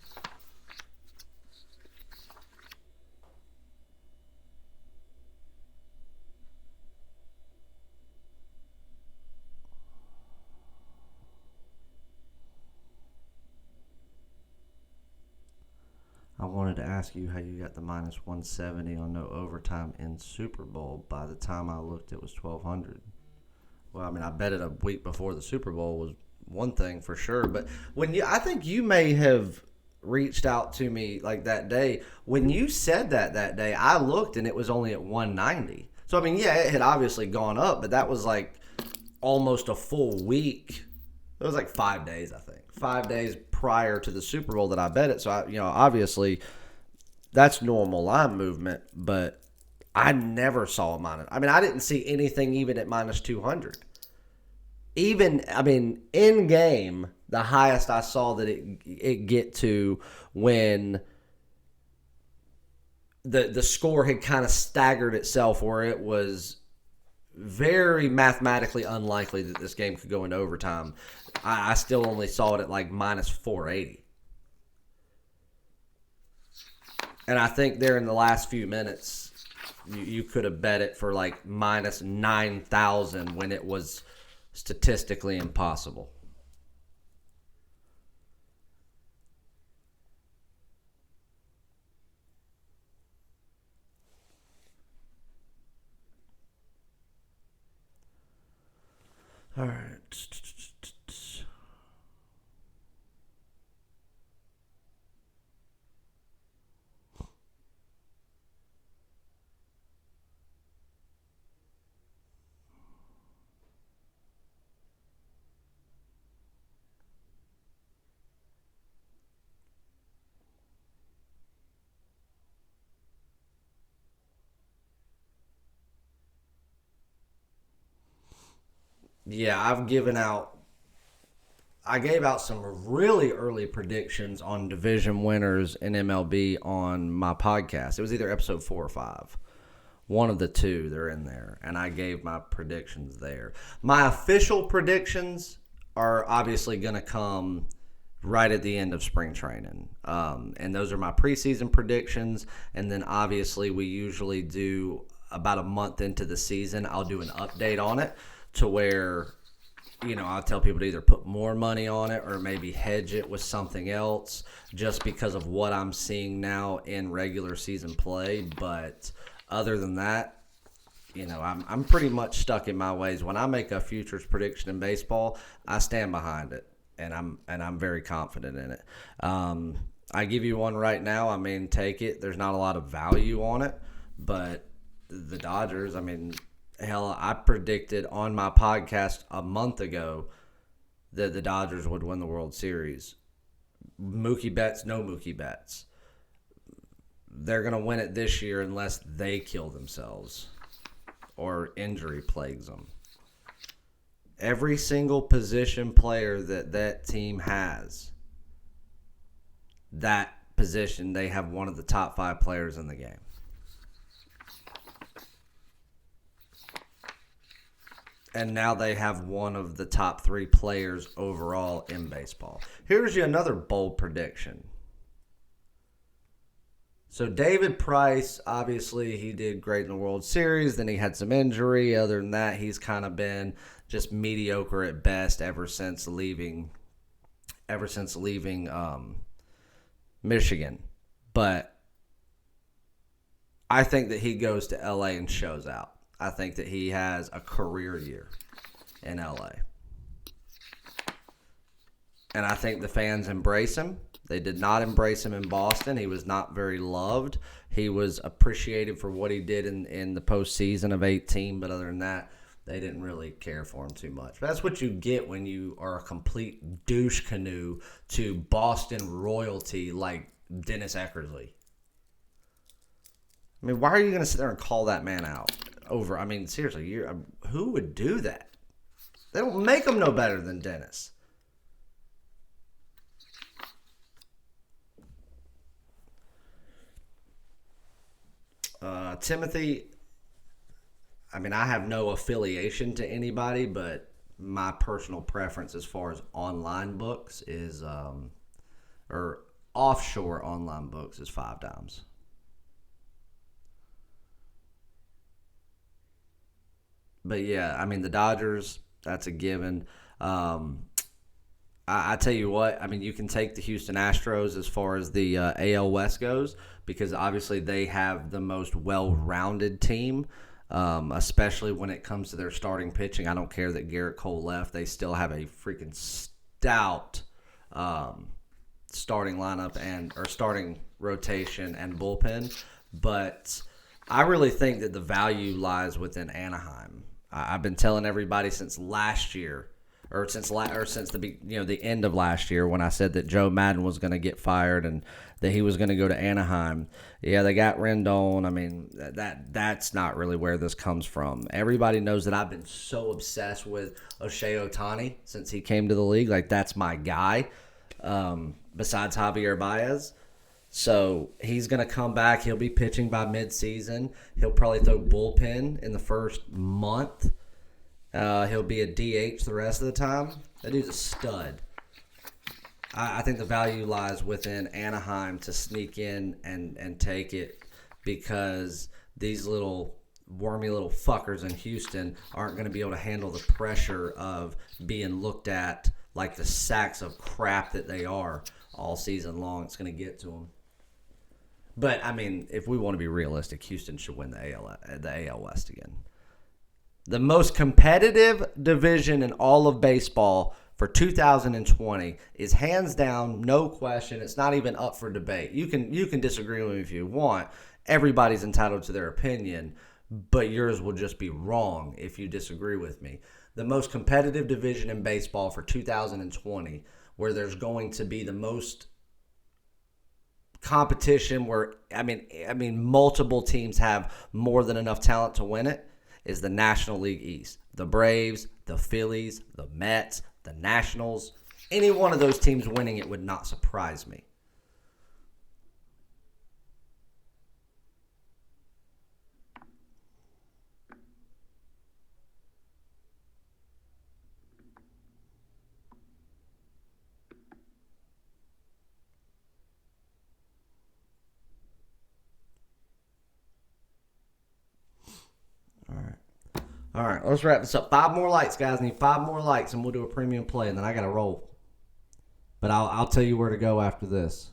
I wanted to ask you how you got the minus 170 on no overtime in Super Bowl. By the time I looked, it was 1,200. Well, I mean, I bet it a week before the Super Bowl was one thing for sure. But I think you may have reached out to me like that day. When you said that day, I looked and it was only at 190. So, I mean, yeah, it had obviously gone up, but that was like almost a full week. It was like 5 days, I think. 5 days prior to the Super Bowl that I bet it. So, obviously that's normal line movement, but I never saw a minus. I mean, I didn't see anything even at minus 200. Even, in game, the highest I saw that it get to when the score had kind of staggered itself, where it was very mathematically unlikely that this game could go into overtime. I still only saw it at like minus 480. And I think there in the last few minutes, you could have bet it for like minus 9,000 when it was statistically impossible. All right. Yeah, I gave out some really early predictions on division winners in MLB on my podcast. It was either episode 4 or 5. One of the two, they're in there. And I gave my predictions there. My official predictions are obviously going to come right at the end of spring training. And those are my preseason predictions. And then obviously we usually do about a month into the season, I'll do an update on it to where, you know, I'll tell people to either put more money on it or maybe hedge it with something else just because of what I'm seeing now in regular season play. But other than that, you know, I'm pretty much stuck in my ways. When I make a futures prediction in baseball, I stand behind it, and I'm very confident in it. I give you one right now. I mean, take it. There's not a lot of value on it, but the Dodgers, I mean, hell, I predicted on my podcast a month ago that the Dodgers would win the World Series. Mookie Betts, no Mookie Betts. They're going to win it this year unless they kill themselves or injury plagues them. Every single position player that team has, that position, they have one of the top 5 players in the game. And now they have one of the top 3 players overall in baseball. Here's you another bold prediction. So David Price, obviously he did great in the World Series. Then he had some injury. Other than that, he's kind of been just mediocre at best ever since leaving Michigan. But I think that he goes to LA and shows out. I think that he has a career year in LA. And I think the fans embrace him. They did not embrace him in Boston. He was not very loved. He was appreciated for what he did in the postseason of 18, but other than that, they didn't really care for him too much. But that's what you get when you are a complete douche canoe to Boston royalty like Dennis Eckersley. I mean, why are you going to sit there and call that man out? Over, I mean, seriously, who would do that? They don't make them no better than Dennis. Timothy, I mean, I have no affiliation to anybody, but my personal preference as far as online books is, or offshore online books is 5 Dimes. But yeah, I mean, the Dodgers, that's a given. I tell you what, I mean, you can take the Houston Astros as far as the AL West goes because obviously they have the most well-rounded team, especially when it comes to their starting pitching. I don't care that Garrett Cole left. They still have a freaking stout starting lineup or starting rotation and bullpen. But I really think that the value lies within Anaheim. I've been telling everybody since last year or since the end of last year when I said that Joe Madden was going to get fired and that he was going to go to Anaheim. Yeah, they got Rendon. I mean, that's not really where this comes from. Everybody knows that I've been so obsessed with Shohei Ohtani since he came to the league. Like, that's my guy, besides Javier Baez. So he's going to come back. He'll be pitching by midseason. He'll probably throw bullpen in the first month. He'll be a DH the rest of the time. That dude's a stud. I think the value lies within Anaheim to sneak in and take it, because these little wormy little fuckers in Houston aren't going to be able to handle the pressure of being looked at like the sacks of crap that they are all season long. It's going to get to them. But, I mean, if we want to be realistic, Houston should win the AL West again. The most competitive division in all of baseball for 2020 is hands down, no question. It's not even up for debate. You can disagree with me if you want. Everybody's entitled to their opinion, but yours will just be wrong if you disagree with me. The most competitive division in baseball for 2020, where there's going to be the most competition, where I mean multiple teams have more than enough talent to win it, is the National League East. The Braves, the Phillies, the Mets, the Nationals. Any one of those teams winning it would not surprise me. All right, let's wrap this up. 5 more likes, guys. I need 5 more likes, and we'll do a premium play, and then I got to roll. But I'll tell you where to go after this.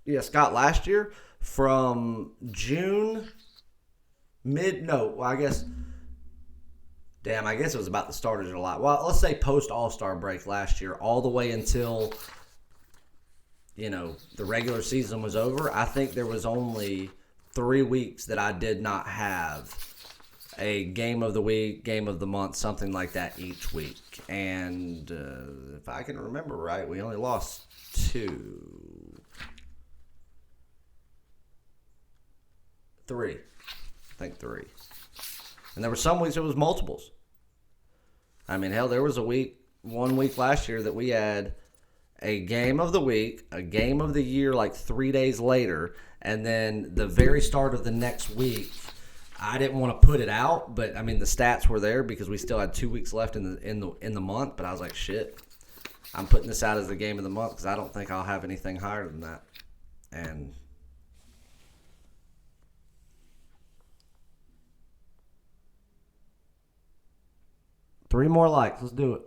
Yeah, Scott, last year from June, I guess it was about the start of July. Well, let's say post All-Star break last year, all the way until, the regular season was over. I think there was only 3 weeks that I did not have a game of the week, game of the month, something like that each week. And if I can remember right, we only lost 2. 3. I think 3. And there were some weeks it was multiples. I mean, hell, there was 1 week last year that we had a game of the week, a game of the year like 3 days later, and then the very start of the next week, I didn't want to put it out, but I mean the stats were there because we still had 2 weeks left in the month, but I was like, shit, I'm putting this out as the game of the month because I don't think I'll have anything higher than that. And 3 more likes. Let's do it.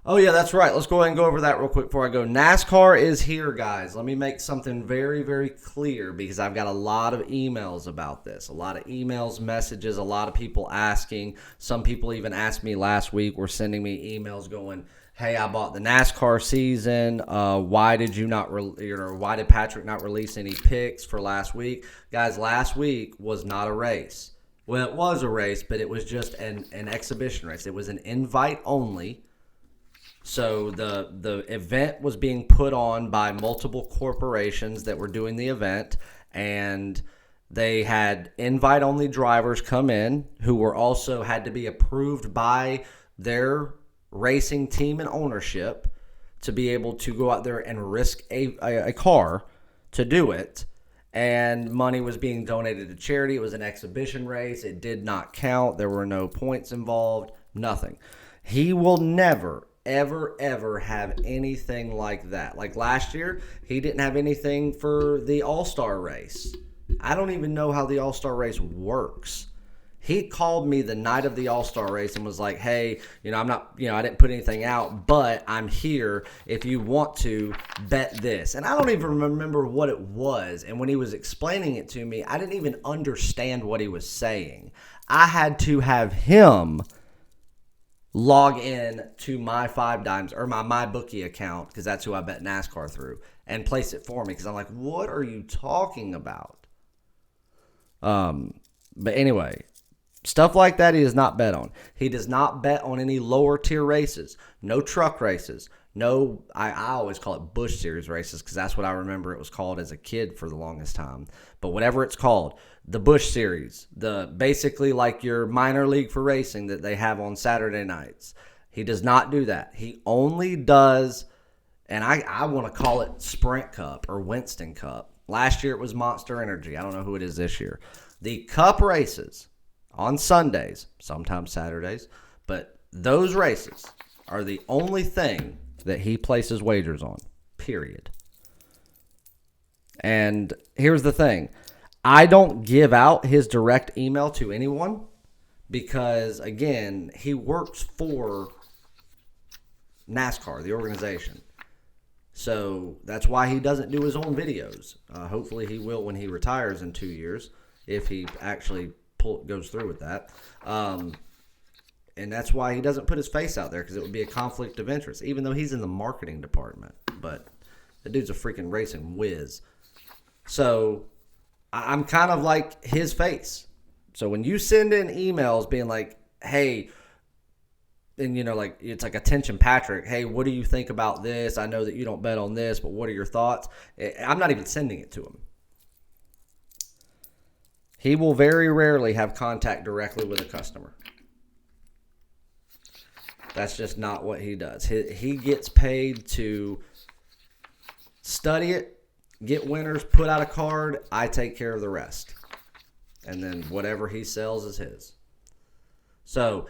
Oh, yeah, that's right. Let's go ahead and go over that real quick before I go. NASCAR is here, guys. Let me make something very, very clear because I've got a lot of emails about this. A lot of emails, messages, a lot of people asking. Some people even asked me last week, were sending me emails going, hey, I bought the NASCAR season. Why did Patrick not release any picks for last week? Guys, last week was not a race. Well, it was a race, but it was just an exhibition race. It was an invite only. So the event was being put on by multiple corporations that were doing the event, and they had invite-only drivers come in who were also had to be approved by their racing team and ownership to be able to go out there and risk a car to do it. And money was being donated to charity. It was an exhibition race. It did not count. There were no points involved. Nothing. He will never, ever have anything like that. Like last year, he didn't have anything for the All-Star race. I don't even know how the All-Star race works. He called me the night of the All-Star race and was like, hey, I'm not, I didn't put anything out, but I'm here if you want to bet this. And I don't even remember what it was. And when he was explaining it to me, I didn't even understand what he was saying. I had to have him log in to my 5Dimes or my MyBookie account, because that's who I bet NASCAR through, and place it for me, because I'm like, what are you talking about? But anyway, stuff like that he does not bet on. He does not bet on any lower tier races. No truck races. No, I always call it Busch Series races because that's what I remember it was called as a kid for the longest time. But whatever it's called, the Busch Series, the basically like your minor league for racing that they have on Saturday nights. He does not do that. He only does, and I want to call it Sprint Cup or Winston Cup. Last year it was Monster Energy. I don't know who it is this year. The Cup races on Sundays, sometimes Saturdays, but those races are the only thing that he places wagers on, period. And here's the thing. I don't give out his direct email to anyone because, again, he works for NASCAR, the organization. So that's why he doesn't do his own videos. Hopefully he will when he retires in 2 years, if he actually goes through with that. And that's why he doesn't put his face out there, because it would be a conflict of interest, even though he's in the marketing department. But the dude's a freaking racing whiz. So I'm kind of like his face. So when you send in emails being like, hey, and like it's like attention Patrick, hey, what do you think about this? I know that you don't bet on this, but what are your thoughts? I'm not even sending it to him. He will very rarely have contact directly with a customer. That's just not what he does. He gets paid to study it, get winners, put out a card. I take care of the rest. And then whatever he sells is his. So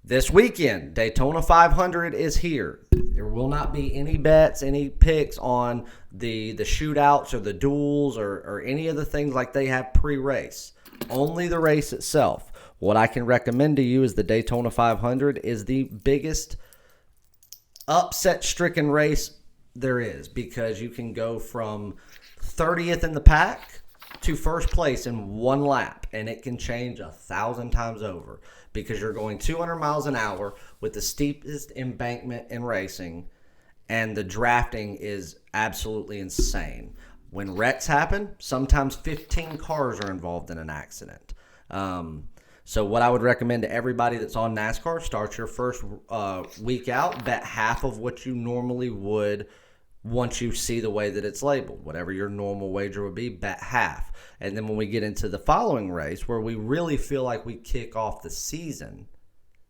this weekend, Daytona 500 is here. There will not be any bets, any picks on the shootouts or the duels or any of the things like they have pre-race. Only the race itself. What I can recommend to you is the Daytona 500 is the biggest upset-stricken race there is, because you can go from 30th in the pack to first place in one lap, and it can change 1,000 times over because you're going 200 miles an hour with the steepest embankment in racing, and the drafting is absolutely insane. When wrecks happen, sometimes 15 cars are involved in an accident. So what I would recommend to everybody that's on NASCAR, start your first week out, bet half of what you normally would once you see the way that it's labeled. Whatever your normal wager would be, bet half. And then when we get into the following race, where we really feel like we kick off the season,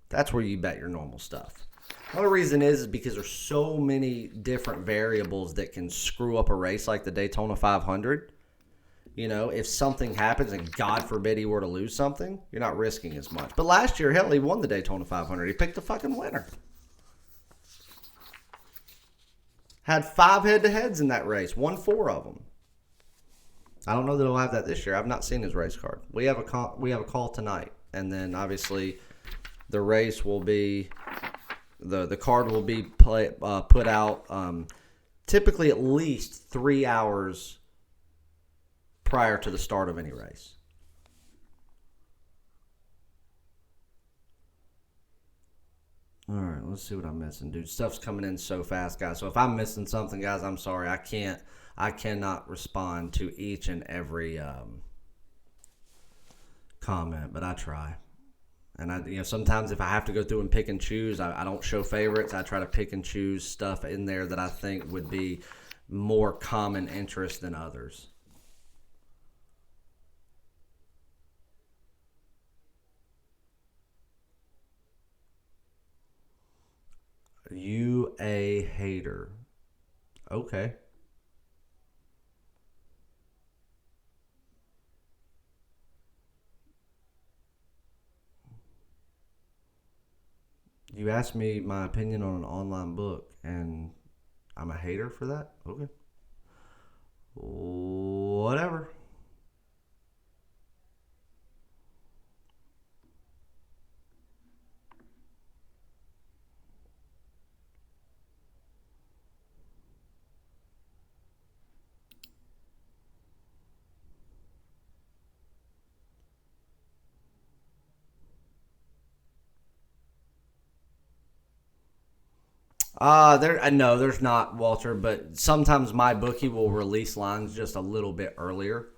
that's where you bet your normal stuff. The only reason is because there's so many different variables that can screw up a race like the Daytona 500. If something happens and God forbid he were to lose something, you're not risking as much. But last year, hell, he won the Daytona 500. He picked the fucking winner. Had 5 head-to-heads in that race. Won 4 of them. I don't know that he'll have that this year. I've not seen his race card. We have a call tonight, and then obviously the race will be the card will be put out typically at least 3 hours prior to the start of any race. All right, let's see what I'm missing, dude. Stuff's coming in so fast, guys. So if I'm missing something, guys, I'm sorry. I cannot respond to each and every comment, but I try. And sometimes if I have to go through and pick and choose, I don't show favorites. I try to pick and choose stuff in there that I think would be more common interest than others. You a hater. Okay. You asked me my opinion on an online book, and I'm a hater for that? Okay. Whatever. No, there's not, Walter. But sometimes my bookie will release lines just a little bit earlier,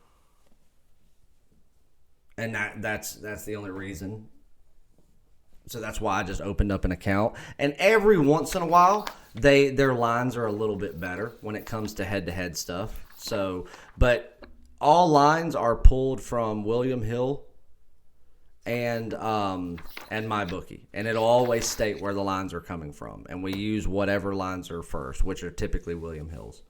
and that's the only reason. So that's why I just opened up an account. And every once in a while, their lines are a little bit better when it comes to head-to-head stuff. So, but all lines are pulled from William Hill and MyBookie, and it'll always state where the lines are coming from. And we use whatever lines are first, which are typically William Hill's.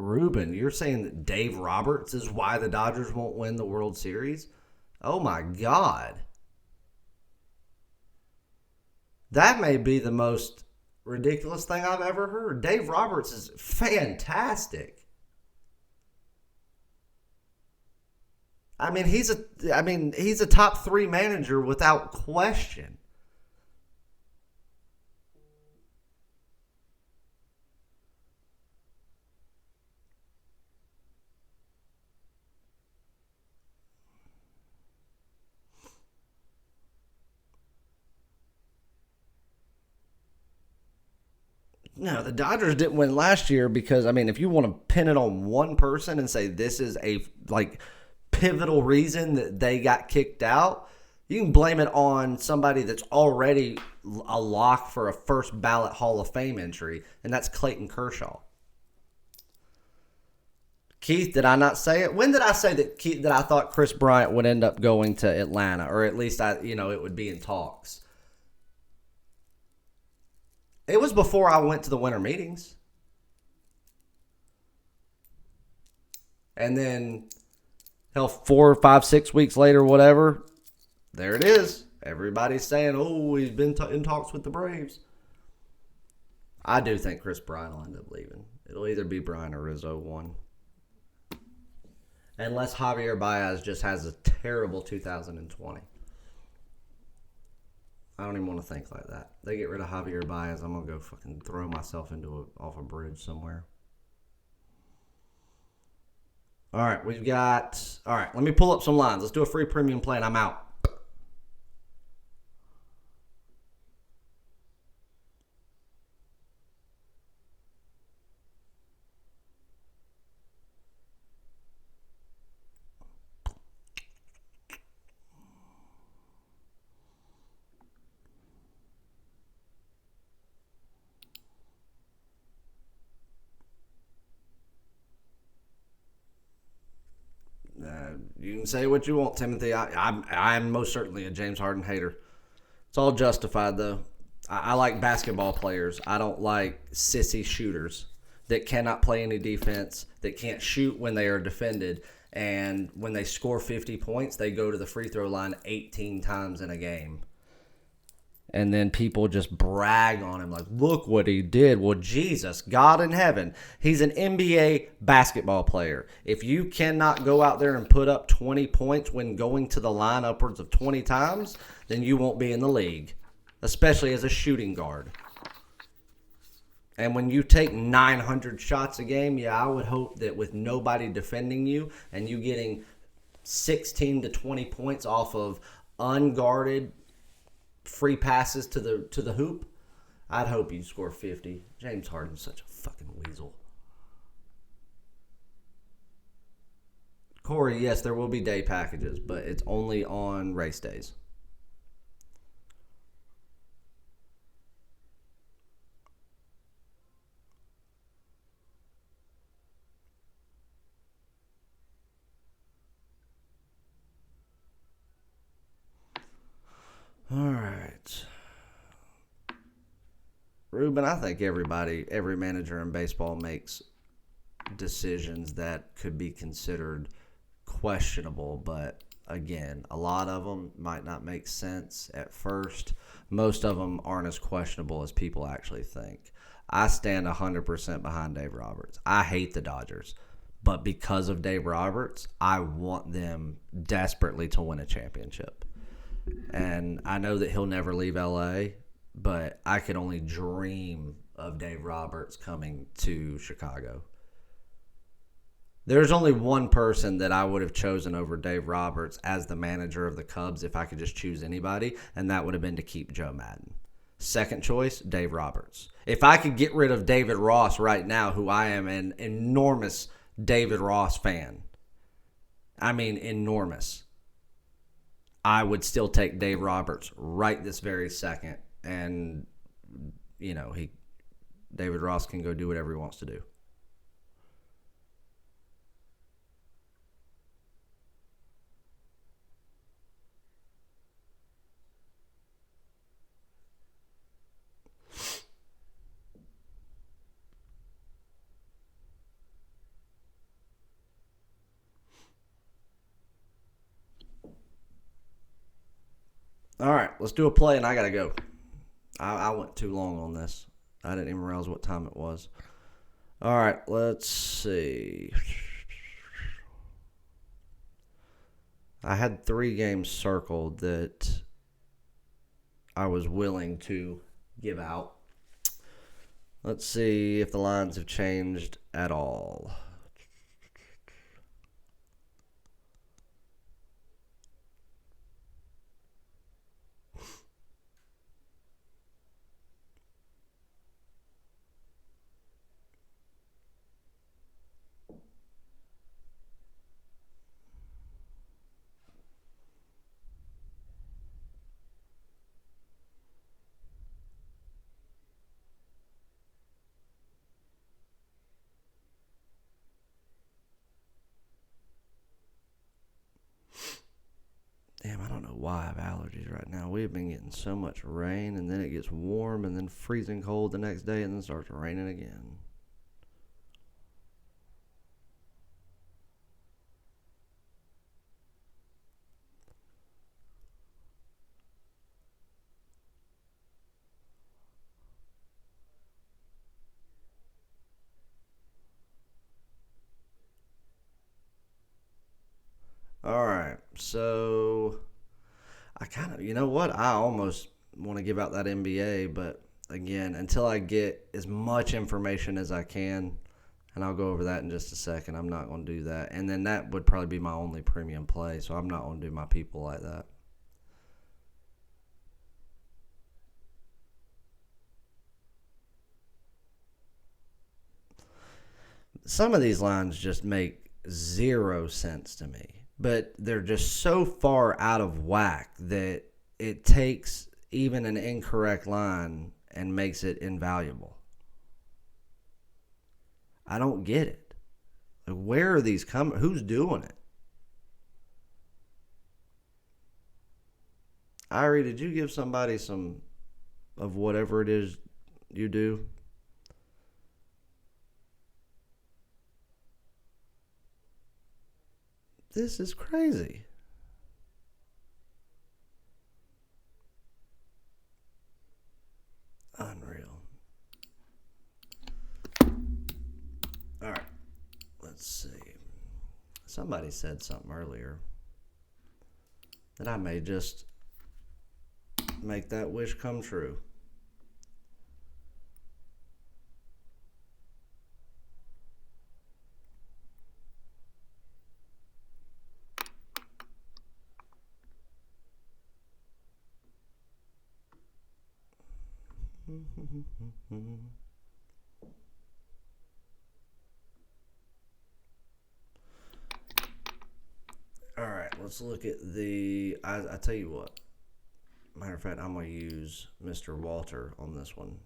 Ruben, you're saying that Dave Roberts is why the Dodgers won't win the World Series? Oh my God. That may be the most ridiculous thing I've ever heard. Dave Roberts is fantastic. He's a top 3 manager without question. No, the Dodgers didn't win last year because, if you want to pin it on one person and say this is a pivotal reason that they got kicked out, you can blame it on somebody that's already a lock for a first ballot Hall of Fame entry, and that's Clayton Kershaw. Keith, did I not say it? When did I say that I thought Chris Bryant would end up going to Atlanta, or at least it would be in talks? It was before I went to the winter meetings. And then, 4, 5, 6 weeks later, whatever, there it is. Everybody's saying, oh, he's been in talks with the Braves. I do think Chris Bryant will end up leaving. It'll either be Bryant or Rizzo one. Unless Javier Baez just has a terrible 2020. I don't even want to think like that. They get rid of Javier Baez, I'm going to go fucking throw myself off a bridge somewhere. All right, let me pull up some lines. Let's do a free premium play and I'm out. You can say what you want, Timothy. I'm most certainly a James Harden hater. It's all justified, though. I like basketball players. I don't like sissy shooters that cannot play any defense, that can't shoot when they are defended, and when they score 50 points, they go to the free throw line 18 times in a game. And then people just brag on him like, look what he did. Well, Jesus, God in heaven, he's an NBA basketball player. If you cannot go out there and put up 20 points when going to the line upwards of 20 times, then you won't be in the league, especially as a shooting guard. And when you take 900 shots a game, I would hope that with nobody defending you and you getting 16 to 20 points off of unguarded free passes to the hoop, I'd hope you score 50. James Harden's such a fucking weasel. Corey, yes, there will be day packages, but it's only on race days. All right. Ruben, I think every manager in baseball makes decisions that could be considered questionable, but again, a lot of them might not make sense at first. Most of them aren't as questionable as people actually think. I stand 100% behind Dave Roberts. I hate the Dodgers, but because of Dave Roberts, I want them desperately to win a championship. And I know that he'll never leave LA, but I could only dream of Dave Roberts coming to Chicago. There's only one person that I would have chosen over Dave Roberts as the manager of the Cubs if I could just choose anybody, and that would have been to keep Joe Madden. Second choice, Dave Roberts. If I could get rid of David Ross right now, who I am an enormous David Ross fan, I mean enormous, I would still take Dave Roberts right this very second, and David Ross can go do whatever he wants to do. All right, let's do a play, and I got to go. I went too long on this. I didn't even realize what time it was. All right, let's see. I had 3 games circled that I was willing to give out. Let's see if the lines have changed at all. Damn, I don't know why I have allergies right now. We've been getting so much rain, and then it gets warm, and then freezing cold the next day, and then it starts raining again. All right, so I kind of, you know what? I almost want to give out that NBA, but again, until I get as much information as I can, and I'll go over that in just a second, I'm not going to do that. And then that would probably be my only premium play, so I'm not going to do my people like that. Some of these lines just make 0 sense to me, but they're just so far out of whack that it takes even an incorrect line and makes it invaluable. I don't get it. Like, where are these coming? Who's doing it? Irie, did you give somebody some of whatever it is you do? This is crazy. Unreal. All right. Let's see. Somebody said something earlier that I may just make that wish come true. All right, let's look at the. I tell you what. Matter of fact, I'm going to use Mr. Walter on this one.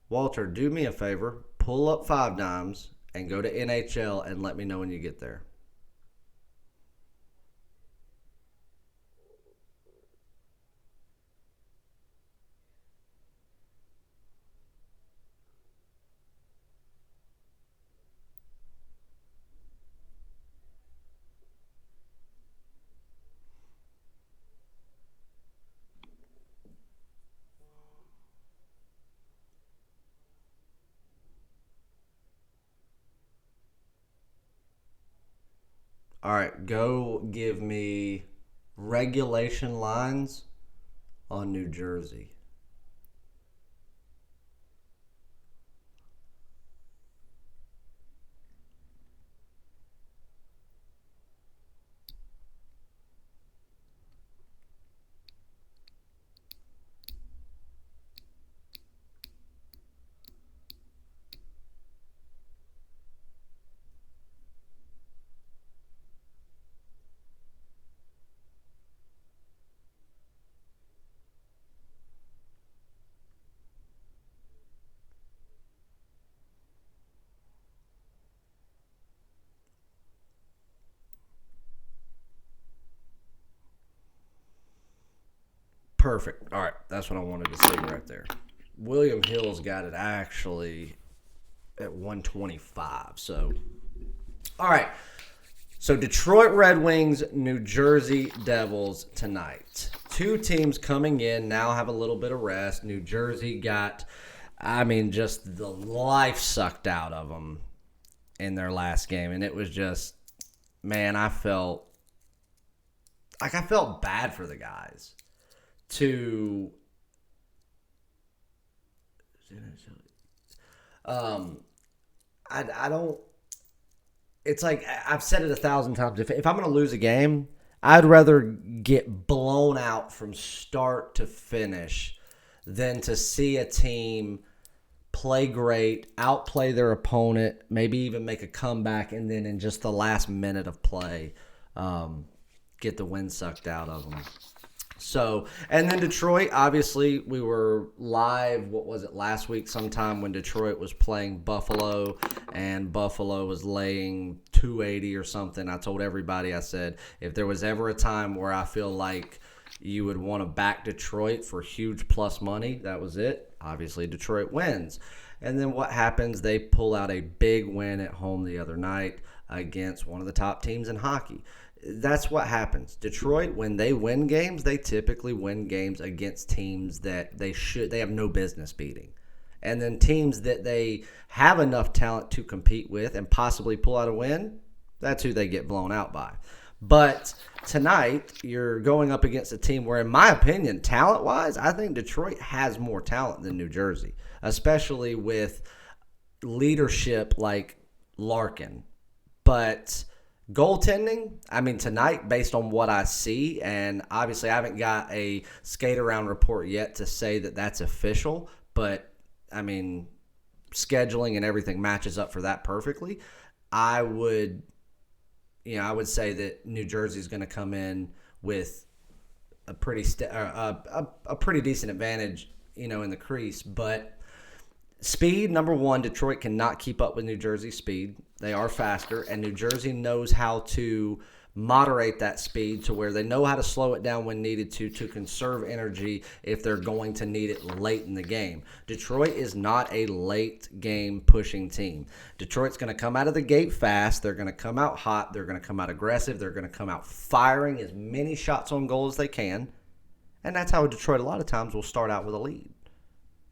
Walter, do me a favor. Pull up 5 dimes and go to NHL and let me know when you get there. All right, go give me regulation lines on New Jersey. Perfect. All right, that's what I wanted to see right there. William Hill's got it actually at 125. So, all right. So Detroit Red Wings, New Jersey Devils tonight. Two teams coming in now have a little bit of rest. New Jersey got, just the life sucked out of them in their last game, and it was just, man, I felt bad for the guys. I don't. It's like I've said it 1,000 times. If I'm going to lose a game, I'd rather get blown out from start to finish than to see a team play great, outplay their opponent, maybe even make a comeback, and then in just the last minute of play, get the wind sucked out of them. So, and then Detroit, obviously, we were live, last week sometime when Detroit was playing Buffalo, and Buffalo was laying 280 or something. I told everybody, I said, if there was ever a time where I feel like you would want to back Detroit for huge plus money, that was it. Obviously, Detroit wins. And then what happens? They pull out a big win at home the other night against one of the top teams in hockey. That's what happens. Detroit, when they win games, they typically win games against teams that they have no business beating. And then teams that they have enough talent to compete with and possibly pull out a win, that's who they get blown out by. But tonight, you're going up against a team where, in my opinion, talent-wise, I think Detroit has more talent than New Jersey, especially with leadership like Larkin. But goaltending, tonight, based on what I see, and obviously I haven't got a skate-around report yet to say that that's official, but, scheduling and everything matches up for that perfectly. I would say that New Jersey's going to come in with a pretty decent advantage, in the crease. But speed, number one, Detroit cannot keep up with New Jersey's speed. They are faster, and New Jersey knows how to moderate that speed to where they know how to slow it down when needed to conserve energy if they're going to need it late in the game. Detroit is not a late game pushing team. Detroit's going to come out of the gate fast. They're going to come out hot. They're going to come out aggressive. They're going to come out firing as many shots on goal as they can. And that's how Detroit a lot of times will start out with a lead.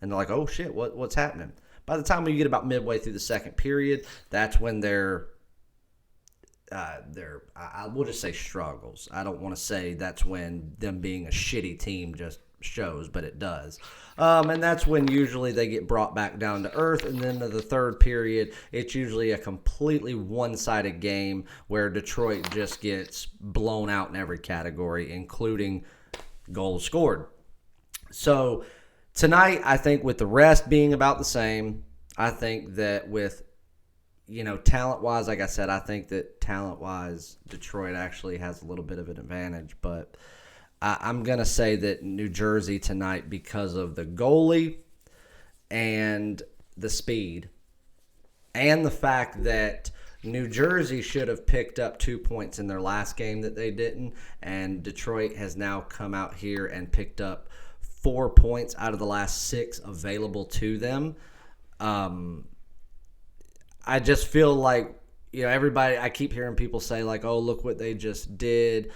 And they're like, oh shit, what's happening? By the time you get about midway through the second period, that's when I will just say struggles. I don't want to say that's when them being a shitty team just shows, but it does. And that's when usually they get brought back down to earth. And then to the third period, it's usually a completely one-sided game where Detroit just gets blown out in every category, including goals scored. So tonight, I think with the rest being about the same, I think that with talent-wise, like I said, I think that talent-wise, Detroit actually has a little bit of an advantage. But I'm going to say that New Jersey tonight, because of the goalie and the speed and the fact that New Jersey should have picked up 2 points in their last game that they didn't, and Detroit has now come out here and picked up 4 points out of the last 6 available to them. I just feel like, everybody, I keep hearing people say like, oh, look what they just did,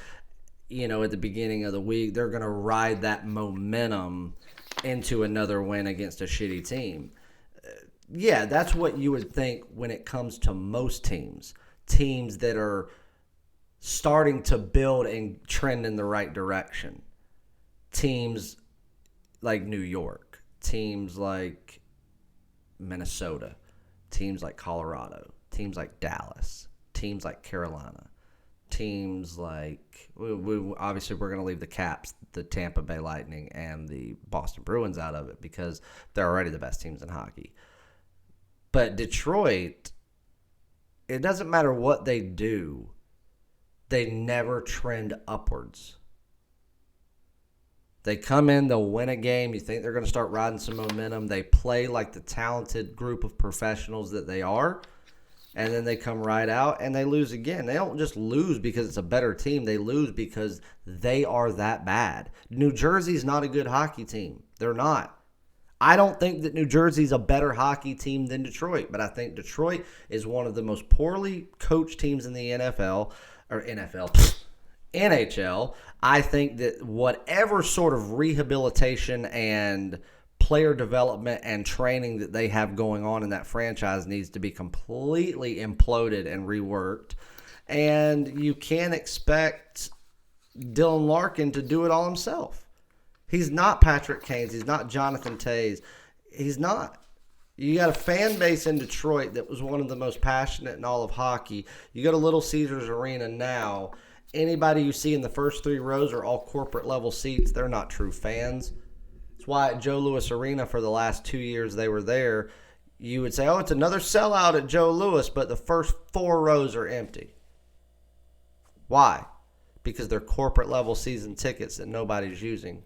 at the beginning of the week. They're going to ride that momentum into another win against a shitty team. Yeah, that's what you would think when it comes to most teams that are starting to build and trend in the right direction. Teams like New York, teams like Minnesota, teams like Colorado, teams like Dallas, teams like Carolina, teams like obviously we're going to leave the Caps, the Tampa Bay Lightning, and the Boston Bruins out of it because they're already the best teams in hockey. But Detroit, it doesn't matter what they do, they never trend upwards. They come in, they'll win a game. You think they're going to start riding some momentum. They play like the talented group of professionals that they are. And then they come right out and they lose again. They don't just lose because it's a better team. They lose because they are that bad. New Jersey's not a good hockey team. They're not. I don't think that New Jersey's a better hockey team than Detroit, but I think Detroit is one of the most poorly coached teams in the NHL. I think that whatever sort of rehabilitation and player development and training that they have going on in that franchise needs to be completely imploded and reworked. And you can't expect Dylan Larkin to do it all himself. He's not Patrick Kane. He's not Jonathan Toews. He's not. You got a fan base in Detroit that was one of the most passionate in all of hockey. You go to Little Caesars Arena now. Anybody you see in the first 3 rows are all corporate level seats. They're not true fans. That's why at Joe Louis Arena for the last 2 years they were there, you would say, oh, it's another sellout at Joe Louis, but the first 4 rows are empty. Why? Because they're corporate level season tickets that nobody's using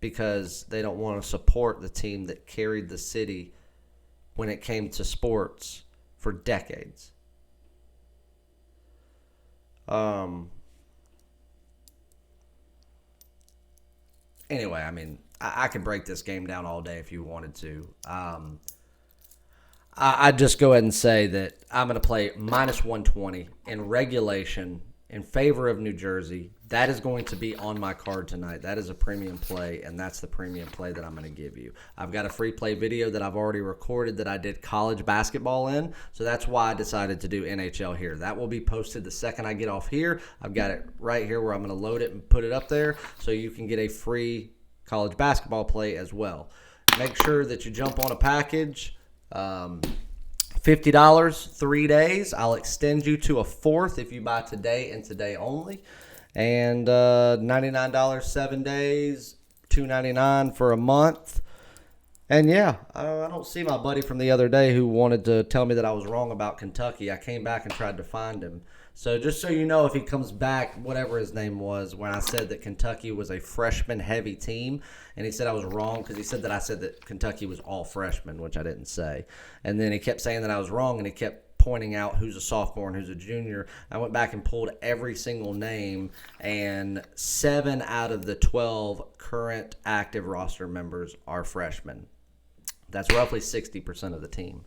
because they don't want to support the team that carried the city when it came to sports for decades. Anyway, I mean, I could break this game down all day if you wanted to. I'd just go ahead and say that I'm going to play minus 120 in regulation in favor of New Jersey. That is going to be on my card tonight. That is a premium play, and that's the premium play that I'm going to give you. I've got a free play video that I've already recorded that I did college basketball in, so that's why I decided to do NHL here. That will be posted the second I get off here. I've got it right here where I'm going to load it and put it up there so you can get a free college basketball play as well. Make sure that you jump on a package. $50, 3 days. I'll extend you to a 4th if you buy today and today only. And $99, 7 days, $2.99 for a month. And yeah, I don't see my buddy from the other day who wanted to tell me that I was wrong about Kentucky. I came back and tried to find him. So just so you know, if he comes back, whatever his name was, when I said that Kentucky was a freshman-heavy team, and he said I was wrong because he said that I said that Kentucky was all freshmen, which I didn't say. And then he kept saying that I was wrong, and he kept pointing out who's a sophomore and who's a junior. I went back and pulled every single name, and 7 out of the 12 current active roster members are freshmen. That's roughly 60% of the team,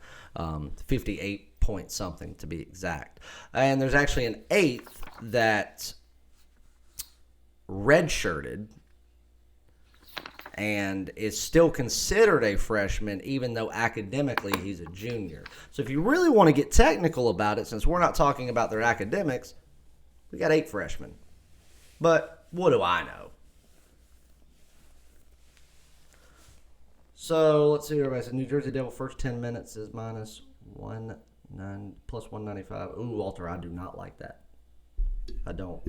58 point something to be exact. And there's actually an 8th that redshirted and is still considered a freshman even though academically he's a junior. So if you really want to get technical about it, since we're not talking about their academics, we got 8 freshmen. But what do I know? So let's see what everybody said. New Jersey Devil first 10 minutes is minus 195. Ooh, Walter, I do not like that. I don't.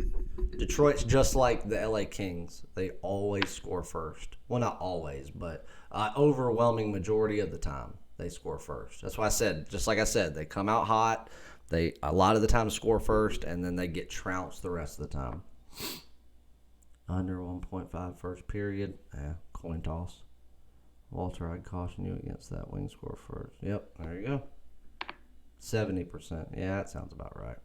Detroit's just like the LA Kings. They always score first. Well, not always, but overwhelming majority of the time they score first. That's why I said, just like I said, they come out hot. They a lot of the time score first, and then they get trounced the rest of the time. Under 1.5 first period. Coin toss. Walter, I'd caution you against that. Wing score first. Yep, there you go. 70%. Yeah, that sounds about right.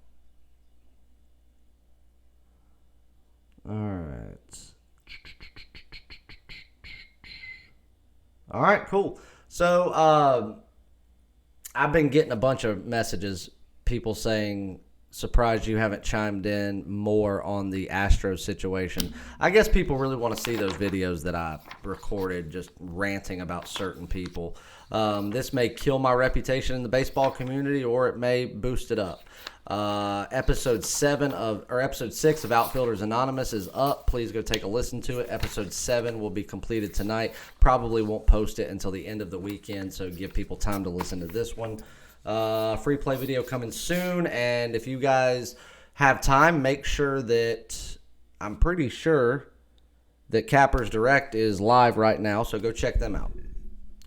All right, cool. So I've been getting a bunch of messages, people saying, surprised you haven't chimed in more on the Astros situation. I guess people really want to see those videos that I recorded just ranting about certain people. This may kill my reputation in the baseball community or it may boost it up. Episode 6 of Outfielders Anonymous is up. Please go take a listen to it. Episode 7 will be completed tonight. Probably won't post it until the end of the weekend, so give people time to listen to this one. Free play video coming soon, and if you guys have time, make sure that I'm pretty sure that Cappers Direct is live right now, so go check them out.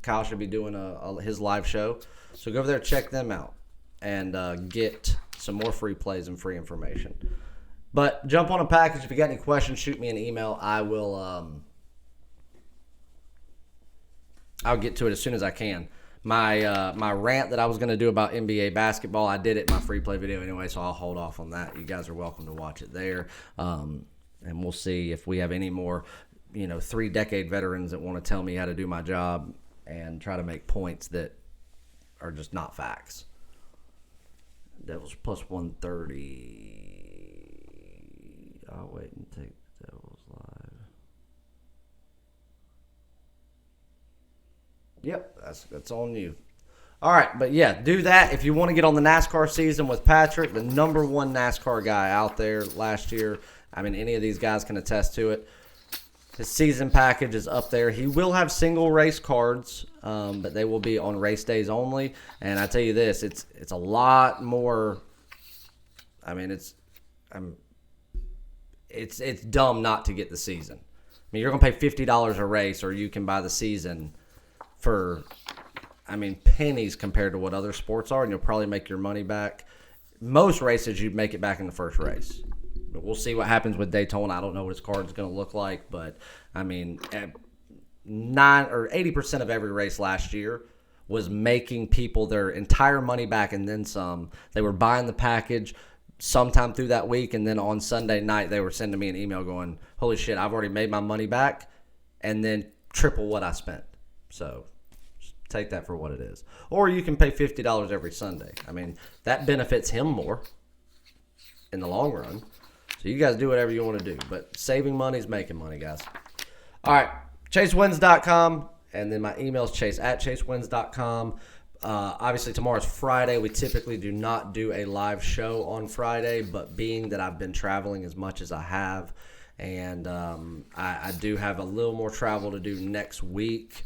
Kyle should be doing his live show, so go over there, check them out, and get some more free plays and free information. But jump on a package. If you got any questions, shoot me an email. I will. I'll get to it as soon as I can. My rant that I was going to do about NBA basketball, I did it in my free play video anyway, so I'll hold off on that. You guys are welcome to watch it there, and we'll see if we have any more, 3-decade veterans that want to tell me how to do my job and try to make points that are just not facts. Devils plus 130. I'll wait and take the Devils live. Yep, that's on you. All right, but yeah, do that. If you want to get on the NASCAR season with Patrick, the number one NASCAR guy out there last year, I mean, any of these guys can attest to it. His season package is up there. He will have single race cards, but they will be on race days only. And I tell you this, it's a lot more. I mean, it's dumb not to get the season. I mean, you're gonna pay $50 a race, or you can buy the season for, pennies compared to what other sports are, and you'll probably make your money back. Most races, you'd make it back in the first race. We'll see what happens with Daytona. I don't know what his card is going to look like, but 9 or 80% of every race last year was making people their entire money back and then some. They were buying the package sometime through that week, and then on Sunday night they were sending me an email going, "Holy shit, I've already made my money back," and then triple what I spent. So take that for what it is. Or you can pay $50 every Sunday. That benefits him more in the long run. So you guys do whatever you want to do. But saving money is making money, guys. All right, ChaseWins.com. And then my email is chase@chasewins.com. Obviously, tomorrow's Friday. We typically do not do a live show on Friday. But being that I've been traveling as much as I have, and I do have a little more travel to do next week.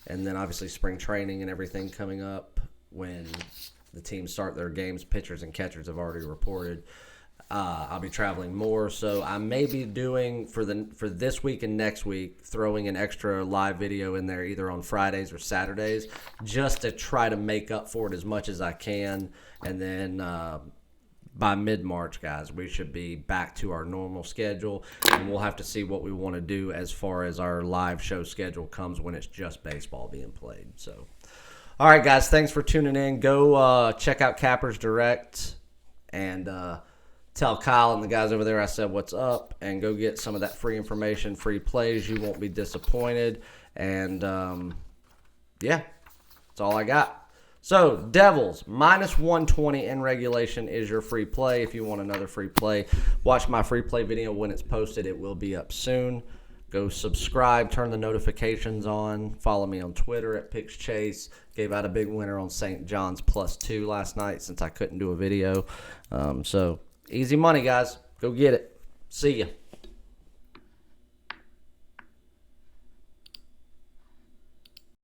And then, obviously, spring training and everything coming up when the teams start their games. Pitchers and catchers have already reported. I'll be traveling more, so I may be doing for this week and next week, throwing an extra live video in there either on Fridays or Saturdays, just to try to make up for it as much as I can. And then by mid-March, guys, we should be back to our normal schedule, and we'll have to see what we want to do as far as our live show schedule comes when it's just baseball being played. So, all right, guys, thanks for tuning in. Go check out Cappers Direct and tell Kyle and the guys over there I said what's up, and go get some of that free information, free plays. You won't be disappointed. And, yeah, that's all I got. So, Devils, minus 120 in regulation is your free play. If you want another free play, watch my free play video when it's posted. It will be up soon. Go subscribe, turn the notifications on. Follow me on Twitter at PixChase. Gave out a big winner on St. John's +2 last night since I couldn't do a video. So, easy money, guys. Go get it. See ya.